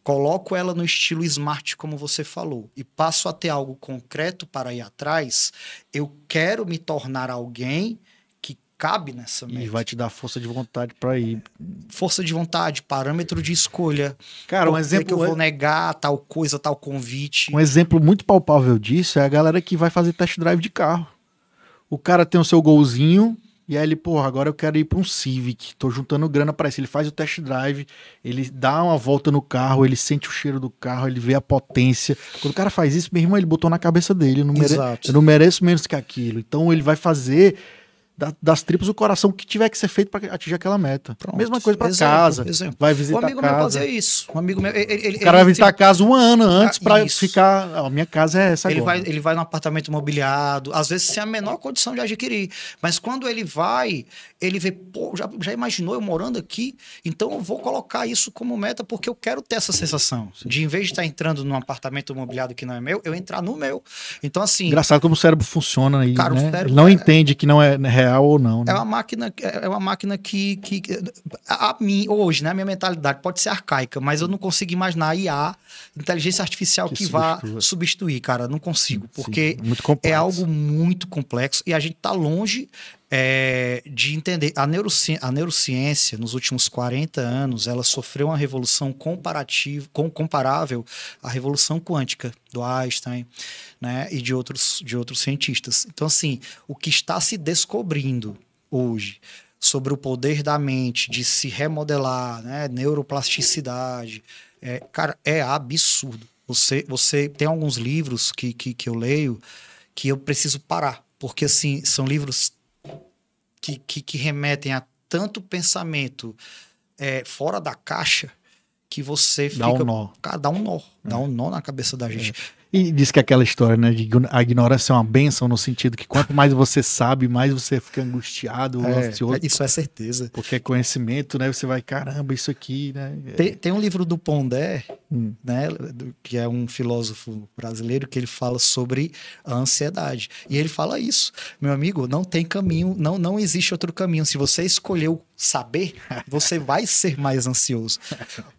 coloco ela no estilo smart, como você falou, e passo a ter algo concreto para ir atrás, eu quero me tornar alguém que cabe nessa meta. E vai te dar força de vontade para ir. Força de vontade, parâmetro de escolha. Cara, Por que que eu vou negar tal coisa, tal convite? Um exemplo muito palpável disso é a galera que vai fazer test drive de carro. O cara tem o seu golzinho, e aí ele, porra, agora eu quero ir para um Civic, tô juntando grana para isso. Ele faz o test drive, ele dá uma volta no carro, ele sente o cheiro do carro, ele vê a potência. Quando o cara faz isso, meu irmão, ele botou na cabeça dele, eu não mereço menos que aquilo. Então ele vai fazer das tripas o coração que tiver que ser feito para atingir aquela meta. Pronto. Mesma coisa para casa. Vai visitar a casa. Um amigo meu fazia isso. Um amigo meu, o cara vai visitar a casa um ano antes para ficar. A minha casa é essa agora. Ele vai no apartamento imobiliado, às vezes sem a menor condição de adquirir. Mas quando ele vai, ele vê, pô, já imaginou eu morando aqui? Então eu vou colocar isso como meta porque eu quero ter essa sensação. Sim. De, em vez de estar entrando num apartamento imobiliado que não é meu, eu entrar no meu. Então, assim. Engraçado como o cérebro funciona aí. Cara, né? Ele não entende que não é real ou não, né? É uma máquina que a mim, hoje, né, a minha mentalidade pode ser arcaica, mas eu não consigo imaginar a IA, inteligência artificial, que vá substituir, cara. Não consigo, porque é algo muito complexo e a gente tá longe de entender. A neurociência, nos últimos 40 anos, ela sofreu uma revolução comparável à revolução quântica do Einstein, né, e de outros cientistas. Então, assim, o que está se descobrindo hoje sobre o poder da mente de se remodelar, né, neuroplasticidade, cara, é absurdo. Você tem alguns livros que eu leio que eu preciso parar, porque, assim, são livros que remetem a tanto pensamento fora da caixa que você fica... Dá um nó na cabeça da gente. E diz que aquela história, né, de a ignorância é uma bênção no sentido que quanto mais você sabe, mais você fica angustiado, ansioso. Isso é certeza. Porque é conhecimento, né, você vai, caramba, isso aqui, né. Tem um livro do Pondé, né, que é um filósofo brasileiro, que ele fala sobre a ansiedade. E ele fala isso, meu amigo, não tem caminho, não existe outro caminho. Se você escolheu saber, você vai ser mais ansioso.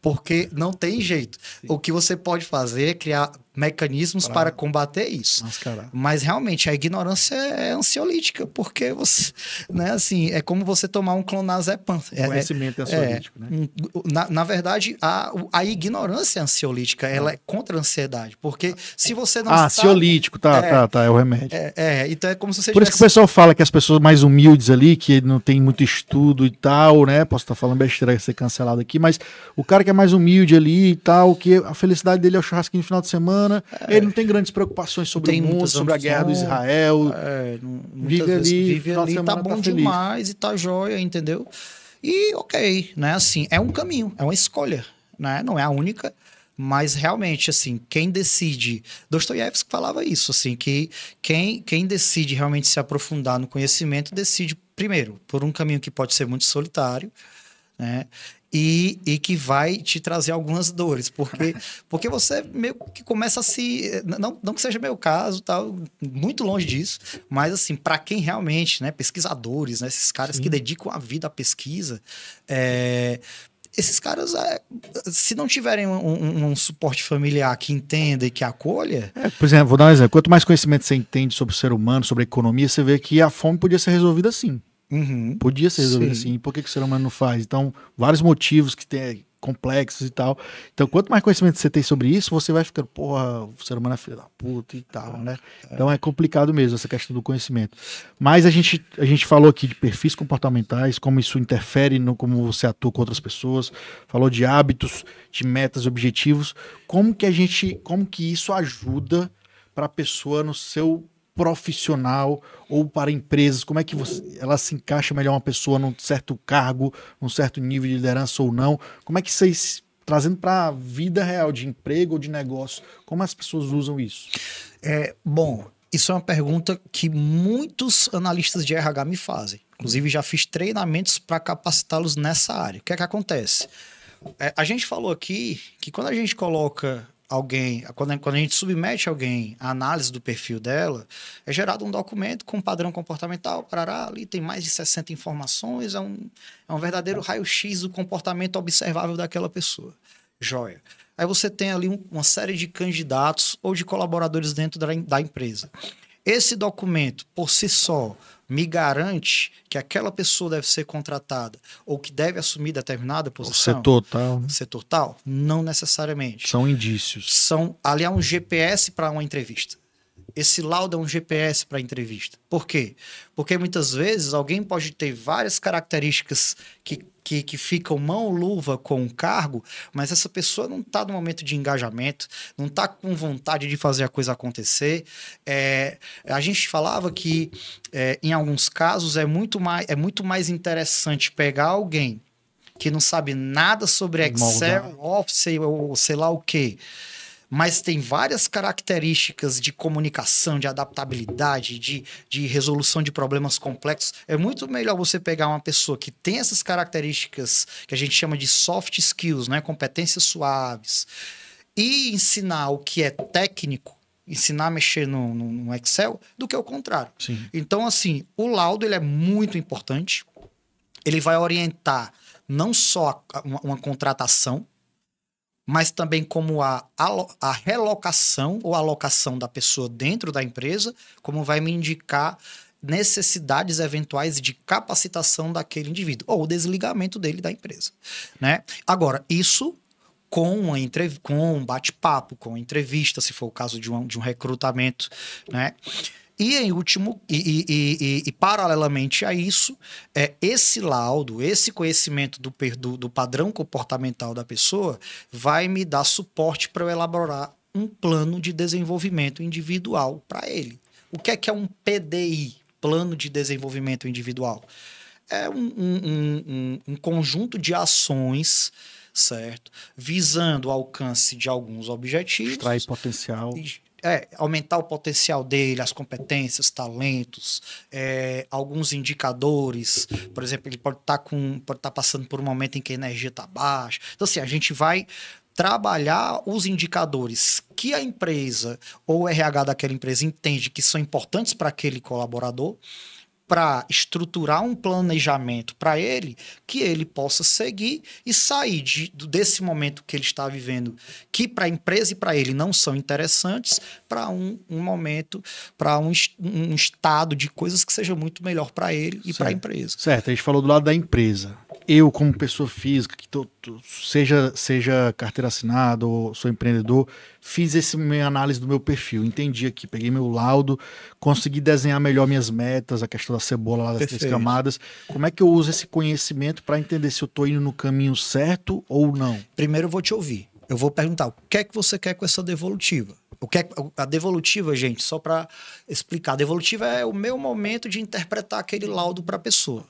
Porque não tem jeito. O que você pode fazer é criar mecanismos para combater isso. Mas realmente a ignorância é ansiolítica, porque você, né, assim, é como você tomar um clonazepam. Conhecimento é ansiolítico, né? Na verdade, a ignorância é ansiolítica, ela é contra a ansiedade, porque se você não sabe... ansiolítico, é o remédio. Então é como se você Por isso que o pessoal fala que as pessoas mais humildes ali, que não tem muito estudo e tal, né, posso estar falando besteira, ser cancelado aqui, mas o cara que é mais humilde ali e tal, que a felicidade dele é o churrasquinho no final de semana, ele não tem grandes preocupações sobre o mundo, sobre a guerra do Israel. Vive ali, tá bom demais e tá jóia, entendeu? E ok, né? Assim, é um caminho, é uma escolha, né? Não é a única, mas realmente, assim, quem decide... Dostoiévski falava isso, assim, que quem decide realmente se aprofundar no conhecimento decide, primeiro, por um caminho que pode ser muito solitário, né? E que vai te trazer algumas dores, porque você meio que começa a se... Não que seja meu caso, tal, muito longe disso, mas assim, para quem realmente, né, pesquisadores, né, esses caras que dedicam a vida à pesquisa, esses caras, se não tiverem um suporte familiar que entenda e que acolha... Por exemplo, vou dar um exemplo. Quanto mais conhecimento você entende sobre o ser humano, sobre a economia, você vê que a fome podia ser resolvida assim. Podia ser resolvido assim. Por que o ser humano não faz? Então, vários motivos que tem complexos e tal. Então, quanto mais conhecimento você tem sobre isso, você vai ficando, porra, o ser humano é filho da puta e tal, né? Então é complicado mesmo essa questão do conhecimento. Mas a gente falou aqui de perfis comportamentais, como isso interfere no como você atua com outras pessoas, falou de hábitos, de metas, objetivos. Como que isso ajuda para a pessoa no seu profissional ou para empresas? Como é que ela se encaixa melhor uma pessoa num certo cargo, num certo nível de liderança ou não? Como é que vocês trazendo para a vida real de emprego ou de negócio, como as pessoas usam isso? Bom, isso é uma pergunta que muitos analistas de RH me fazem. Inclusive, já fiz treinamentos para capacitá-los nessa área. O que é que acontece? A gente falou aqui que quando a gente coloca alguém, quando a gente submete alguém à análise do perfil dela, é gerado um documento com padrão comportamental, parará, ali tem mais de 60 informações, é um verdadeiro raio-x do comportamento observável daquela pessoa. Joia. Aí você tem ali uma série de candidatos ou de colaboradores dentro da empresa. Esse documento, por si só, me garante que aquela pessoa deve ser contratada ou que deve assumir determinada posição? O setor tal. Setor tal? Não necessariamente. São indícios. Ali é um GPS para uma entrevista. Esse laudo é um GPS para a entrevista. Por quê? Porque muitas vezes alguém pode ter várias características que ficam mão-luva com o cargo, mas essa pessoa não está no momento de engajamento, não está com vontade de fazer a coisa acontecer. A gente falava que, em alguns casos, é muito mais interessante pegar alguém que não sabe nada sobre Excel, Office ou sei lá o quê, mas tem várias características de comunicação, de adaptabilidade, de resolução de problemas complexos. É muito melhor você pegar uma pessoa que tem essas características que a gente chama de soft skills, né? Competências suaves, e ensinar o que é técnico, ensinar a mexer no Excel, do que o contrário. Sim. Então, assim, o laudo ele é muito importante. Ele vai orientar não só uma contratação, mas também como a relocação ou alocação da pessoa dentro da empresa, como vai me indicar necessidades eventuais de capacitação daquele indivíduo, ou o desligamento dele da empresa, né? Agora, isso com um bate-papo, com entrevista, se for o caso de um recrutamento, né? E em último, e paralelamente a isso, esse laudo, esse conhecimento do padrão comportamental da pessoa vai me dar suporte para eu elaborar um plano de desenvolvimento individual para ele. O que é um PDI, Plano de Desenvolvimento Individual? É um conjunto de ações, certo? Visando o alcance de alguns objetivos. Extrair potencial. Aumentar o potencial dele, as competências, talentos, alguns indicadores. Por exemplo, ele pode estar passando por um momento em que a energia está baixa. Então, assim, a gente vai trabalhar os indicadores que a empresa ou o RH daquela empresa entende que são importantes para aquele colaborador, para estruturar um planejamento para ele, que ele possa seguir e sair desse momento que ele está vivendo, que para a empresa e para ele não são interessantes, para um momento, para um estado de coisas que seja muito melhor para ele e para a empresa. Certo, a gente falou do lado da empresa. Eu, como pessoa física, que seja carteira assinada ou sou empreendedor, fiz essa minha análise do meu perfil, entendi aqui, peguei meu laudo, consegui desenhar melhor minhas metas, a questão da cebola lá das Perfeito. 3 camadas. Como é que eu uso esse conhecimento para entender se eu estou indo no caminho certo ou não? Primeiro eu vou te ouvir. Eu vou perguntar, o que é que você quer com essa devolutiva? A devolutiva, gente, só para explicar, a devolutiva é o meu momento de interpretar aquele laudo para a pessoa.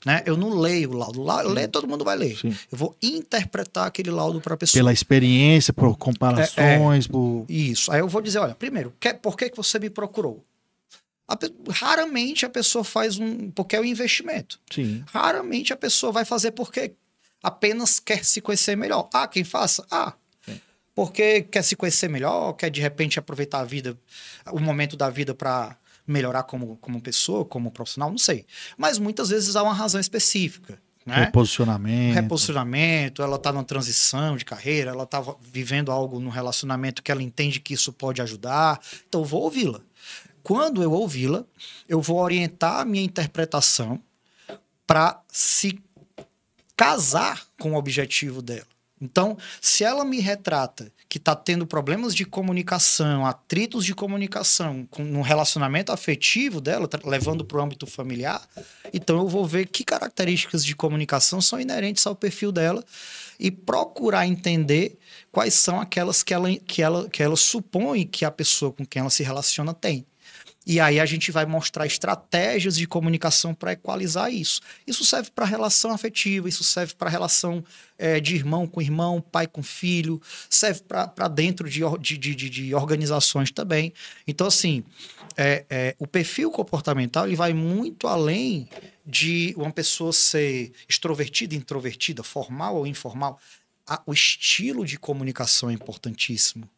Né? Eu não leio o laudo. Ler, todo mundo vai ler. Sim. Eu vou interpretar aquele laudo para a pessoa. Pela experiência, por comparações. Isso. Aí eu vou dizer, olha, primeiro, por que você me procurou? Raramente a pessoa faz porque é um investimento. Sim. Raramente a pessoa vai fazer porque apenas quer se conhecer melhor. Quem faça? Porque quer se conhecer melhor, quer de repente aproveitar a vida, o momento da vida para melhorar como pessoa, como profissional, não sei. Mas muitas vezes há uma razão específica. Né? Reposicionamento, ela está numa transição de carreira, ela está vivendo algo no relacionamento que ela entende que isso pode ajudar. Então, eu vou ouvi-la. Quando eu ouvi-la, eu vou orientar a minha interpretação para se casar com o objetivo dela. Então, se ela me retrata que está tendo problemas de comunicação, atritos de comunicação no relacionamento afetivo dela, levando para o âmbito familiar, então eu vou ver que características de comunicação são inerentes ao perfil dela e procurar entender quais são aquelas que ela supõe que a pessoa com quem ela se relaciona tem. E aí a gente vai mostrar estratégias de comunicação para equalizar isso. Isso serve para relação afetiva, isso serve para relação de irmão com irmão, pai com filho, serve para dentro de organizações também. Então, assim, o perfil comportamental ele vai muito além de uma pessoa ser extrovertida, introvertida, formal ou informal. O estilo de comunicação é importantíssimo.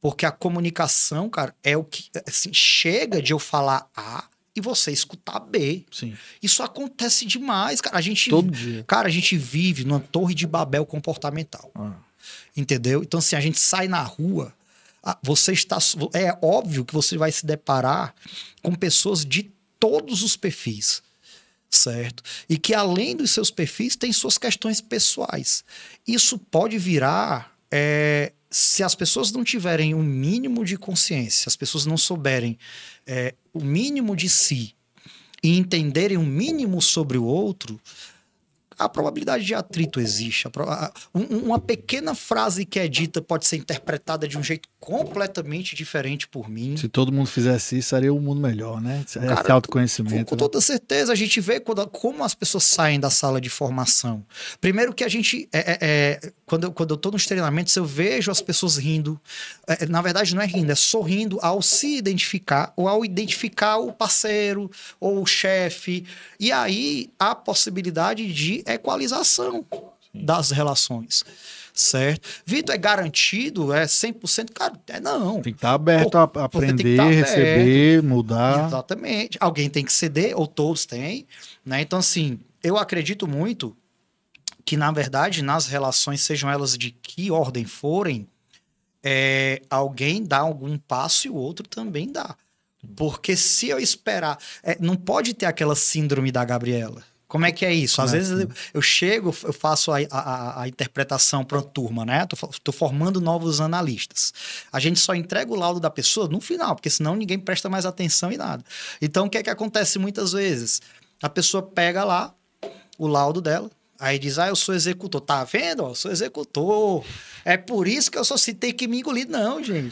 Porque a comunicação, cara, é o que... Assim, chega de eu falar A e você escutar B. Sim. Isso acontece demais, cara. Todo dia. Cara, a gente vive numa torre de Babel comportamental. Entendeu? Então, assim, a gente sai na rua, é óbvio que você vai se deparar com pessoas de todos os perfis, certo? E que, além dos seus perfis, tem suas questões pessoais. Isso pode virar... se as pessoas não tiverem um mínimo de consciência, se as pessoas não souberem o mínimo de si e entenderem o mínimo sobre o outro, a probabilidade de atrito existe. Uma pequena frase que é dita pode ser interpretada de um jeito completamente diferente por mim. Se todo mundo fizesse isso, seria um mundo melhor, né? Esse Cara, autoconhecimento. Com toda certeza, a gente vê como as pessoas saem da sala de formação. Primeiro que a gente... quando eu tô nos treinamentos, eu vejo as pessoas rindo. Na verdade, não é rindo, é sorrindo ao se identificar ou ao identificar o parceiro ou o chefe. E aí, há possibilidade de equalização das relações. Certo? Vitor, é garantido? É 100%? Cara, não. Tem que estar aberto a aprender, receber, mudar. Exatamente. Alguém tem que ceder, ou todos têm. Né? Então, assim, eu acredito muito que, na verdade, nas relações, sejam elas de que ordem forem, alguém dá algum passo e o outro também dá. Porque se eu esperar... não pode ter aquela síndrome da Gabriela. Como é que é isso? Às vezes eu chego, eu faço a interpretação para uma turma, né? Tô formando novos analistas. A gente só entrega o laudo da pessoa no final, porque senão ninguém presta mais atenção em nada. Então, o que é que acontece muitas vezes? A pessoa pega lá o laudo dela, aí diz, eu sou executor. Tá vendo? Eu sou executor. É por isso que eu só citei que me engolir. Não, gente.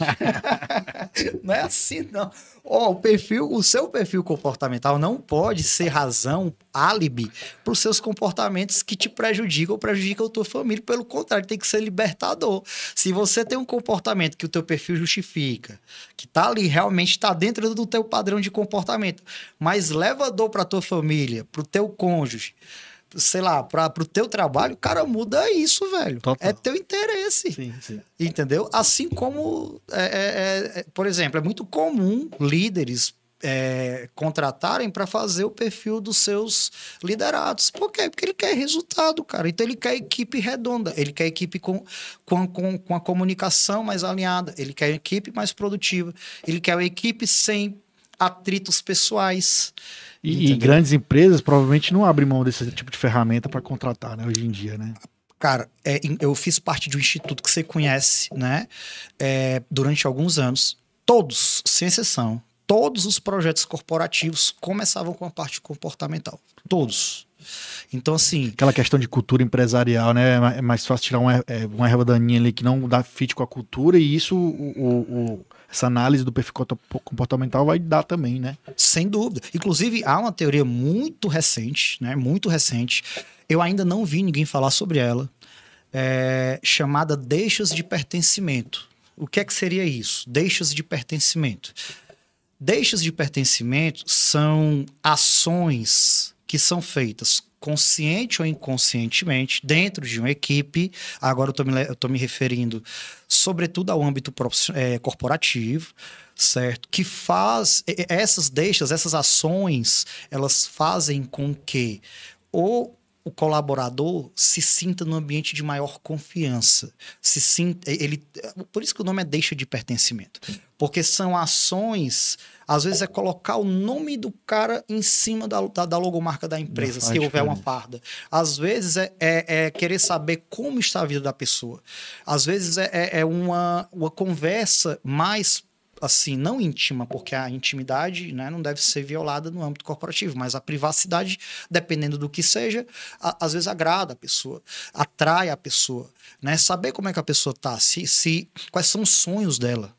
Não é assim, não. O seu perfil comportamental não pode ser razão, álibi, para os seus comportamentos que te prejudicam ou prejudicam a tua família. Pelo contrário, tem que ser libertador. Se você tem um comportamento que o teu perfil justifica, que tá ali, realmente está dentro do teu padrão de comportamento, mas leva dor para tua família, para o teu cônjuge, sei lá, pro teu trabalho, cara, muda isso, velho. Total. É teu interesse. Sim, sim. Entendeu? Assim como, por exemplo, é muito comum líderes contratarem para fazer o perfil dos seus liderados. Por quê? Porque ele quer resultado, cara. Então ele quer equipe redonda, ele quer equipe com a comunicação mais alinhada, ele quer equipe mais produtiva, ele quer uma equipe sem atritos pessoais. E grandes empresas provavelmente não abrem mão desse tipo de ferramenta para contratar, né, hoje em dia, né? Cara, eu fiz parte de um instituto que você conhece, né? Durante alguns anos. Todos, sem exceção, todos os projetos corporativos começavam com a parte comportamental. Todos. Então, assim... Aquela questão de cultura empresarial, né? É mais fácil tirar uma erva daninha ali que não dá fit com a cultura e isso... Essa análise do perfil comportamental vai dar também, né? Sem dúvida. Inclusive, há uma teoria muito recente, né? Muito recente. Eu ainda não vi ninguém falar sobre ela, chamada deixas de pertencimento. O que é que seria isso? Deixas de pertencimento. Deixas de pertencimento são ações que são feitas consciente ou inconscientemente, dentro de uma equipe. Agora eu tô me referindo sobretudo ao âmbito corporativo, certo? Que faz essas deixas, essas ações, elas fazem com que o colaborador se sinta num ambiente de maior confiança. Por isso que o nome é deixa de pertencimento. Porque são ações, às vezes é colocar o nome do cara em cima da logomarca da empresa, se houver uma farda. Às vezes é querer saber como está a vida da pessoa. Às vezes é uma conversa mais, assim, não íntima, porque a intimidade, né, não deve ser violada no âmbito corporativo, mas a privacidade, dependendo do que seja, às vezes agrada a pessoa, atrai a pessoa, né? Saber como é que a pessoa tá, quais são os sonhos dela,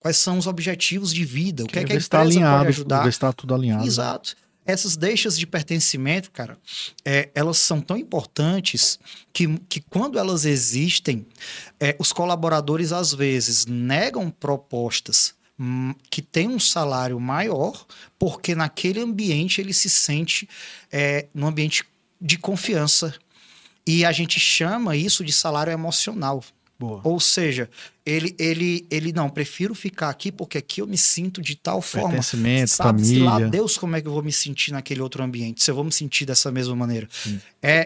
Quais são os objetivos de vida? O que é que a ver se tá empresa alinhado, pode ajudar? ver se tá tudo alinhado. Exato. Essas deixas de pertencimento, cara, elas são tão importantes que quando elas existem, os colaboradores às vezes negam propostas que têm um salário maior, porque naquele ambiente ele se sente num ambiente de confiança. E a gente chama isso de salário emocional. Boa. Ou seja, ele não, prefiro ficar aqui porque aqui eu me sinto de tal forma. Pertencimento, Sabe-se lá família. Deus como é que eu vou me sentir naquele outro ambiente, se eu vou me sentir dessa mesma maneira. Sim.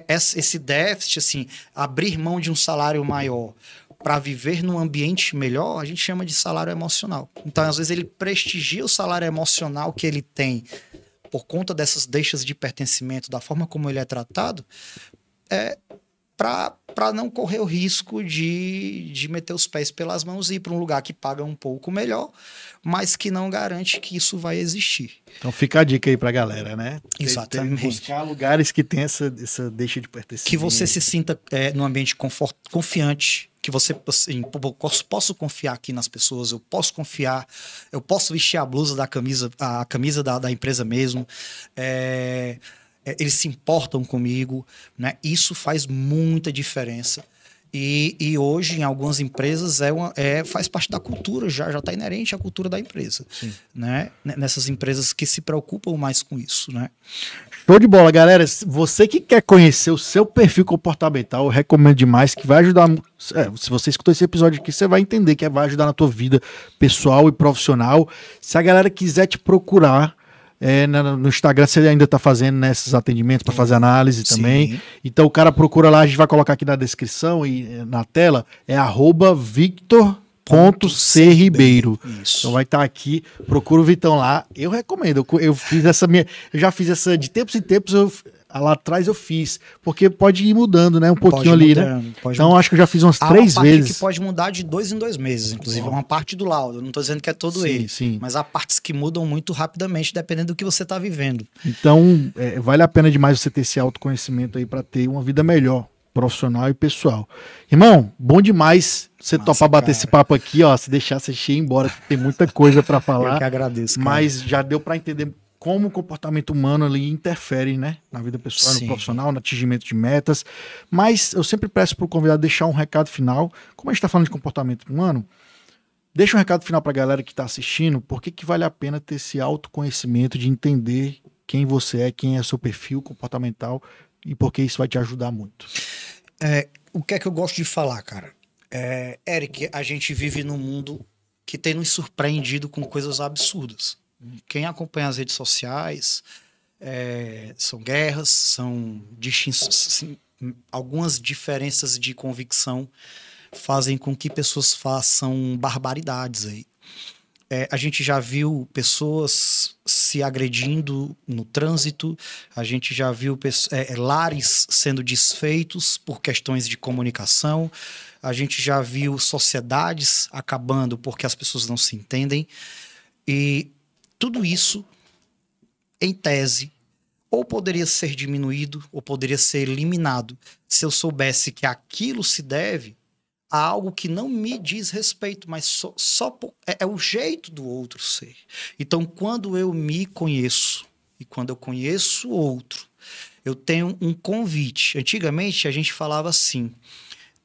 Esse déficit, assim, abrir mão de um salário maior para viver num ambiente melhor, a gente chama de salário emocional. Então, às vezes, ele prestigia o salário emocional que ele tem por conta dessas deixas de pertencimento, da forma como ele é tratado, para não correr o risco de meter os pés pelas mãos e ir para um lugar que paga um pouco melhor, mas que não garante que isso vai existir. Então fica a dica aí pra galera, né? Exatamente. Buscar lugares que tem essa deixa de pertencimento. Que você se sinta num ambiente confiante, que você, assim, posso confiar aqui nas pessoas, eu posso confiar, eu posso vestir a blusa a camisa da empresa mesmo, eles se importam comigo, né? Isso faz muita diferença. E hoje, em algumas empresas, faz parte da cultura, já está inerente à cultura da empresa. Sim. Né? Nessas empresas que se preocupam mais com isso. Né? Show de bola, galera. Você que quer conhecer o seu perfil comportamental, eu recomendo demais, que vai ajudar. Se você escutou esse episódio aqui, você vai entender que vai ajudar na tua vida pessoal e profissional. Se a galera quiser te procurar, no Instagram você ainda está fazendo esses atendimentos para fazer análise também. Sim. Então o cara procura lá, a gente vai colocar aqui na descrição e na tela, @victor.cribeiro. Isso. Então vai estar aqui, procura o Vitão lá. Eu recomendo. Eu já fiz essa de tempos em tempos. Lá atrás eu fiz, porque pode ir mudando, né? Um pouquinho ali, né? Então acho que eu já fiz umas 3 vezes. Que pode mudar de 2 em 2 meses, inclusive. É uma parte do laudo. Eu não estou dizendo que é todo ele. Sim. Mas há partes que mudam muito rapidamente, dependendo do que você está vivendo. Então, vale a pena demais você ter esse autoconhecimento aí para ter uma vida melhor, profissional e pessoal. Irmão, bom demais você topar bater esse papo aqui, ó. Se deixar você ir embora, tem muita coisa para falar. Eu que agradeço, cara. Mas já deu para entender como o comportamento humano ali interfere, né, na vida pessoal, no profissional, no atingimento de metas. Mas eu sempre peço para o convidado deixar um recado final. Como a gente está falando de comportamento humano, deixa um recado final para a galera que está assistindo. Por que vale a pena ter esse autoconhecimento de entender quem você é, quem é seu perfil comportamental e por que isso vai te ajudar muito? O que é que eu gosto de falar, cara? Eric, a gente vive num mundo que tem nos surpreendido com coisas absurdas. Quem acompanha as redes sociais, são guerras, são distinções, algumas diferenças de convicção fazem com que pessoas façam barbaridades aí. A gente já viu pessoas se agredindo no trânsito, a gente já viu lares sendo desfeitos por questões de comunicação, a gente já viu sociedades acabando porque as pessoas não se entendem. E tudo isso, em tese, ou poderia ser diminuído, ou poderia ser eliminado, se eu soubesse que aquilo se deve a algo que não me diz respeito, mas é o jeito do outro ser. Então, quando eu me conheço, e quando eu conheço o outro, eu tenho um convite. Antigamente, a gente falava assim: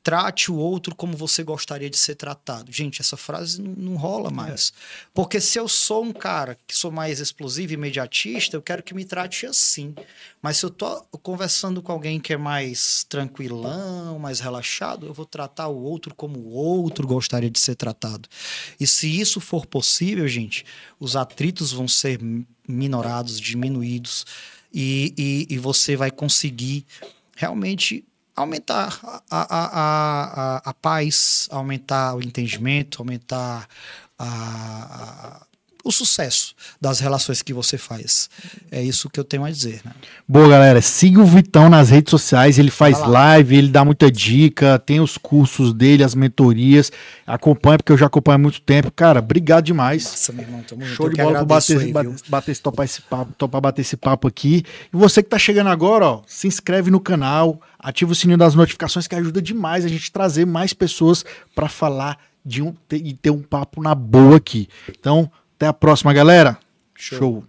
trate o outro como você gostaria de ser tratado. Gente, essa frase não rola mais. Porque se eu sou um cara que sou mais explosivo e imediatista, eu quero que me trate assim. Mas se eu tô conversando com alguém que é mais tranquilão, mais relaxado, eu vou tratar o outro como o outro gostaria de ser tratado. E se isso for possível, gente, os atritos vão ser minorados, diminuídos, e você vai conseguir realmente aumentar a paz, aumentar o entendimento, aumentar o sucesso das relações que você faz. É isso que eu tenho a dizer, né? Boa, galera. Siga o Vitão nas redes sociais. Ele faz live, ele dá muita dica, tem os cursos dele, as mentorias. Acompanha, porque eu já acompanho há muito tempo. Cara, obrigado demais. Nossa, meu irmão, tamo junto. Show de bola topar bater esse papo aqui. E você que tá chegando agora, ó, se inscreve no canal, ativa o sininho das notificações, que ajuda demais a gente trazer mais pessoas para falar e ter um papo na boa aqui. Então, até a próxima, galera. Show.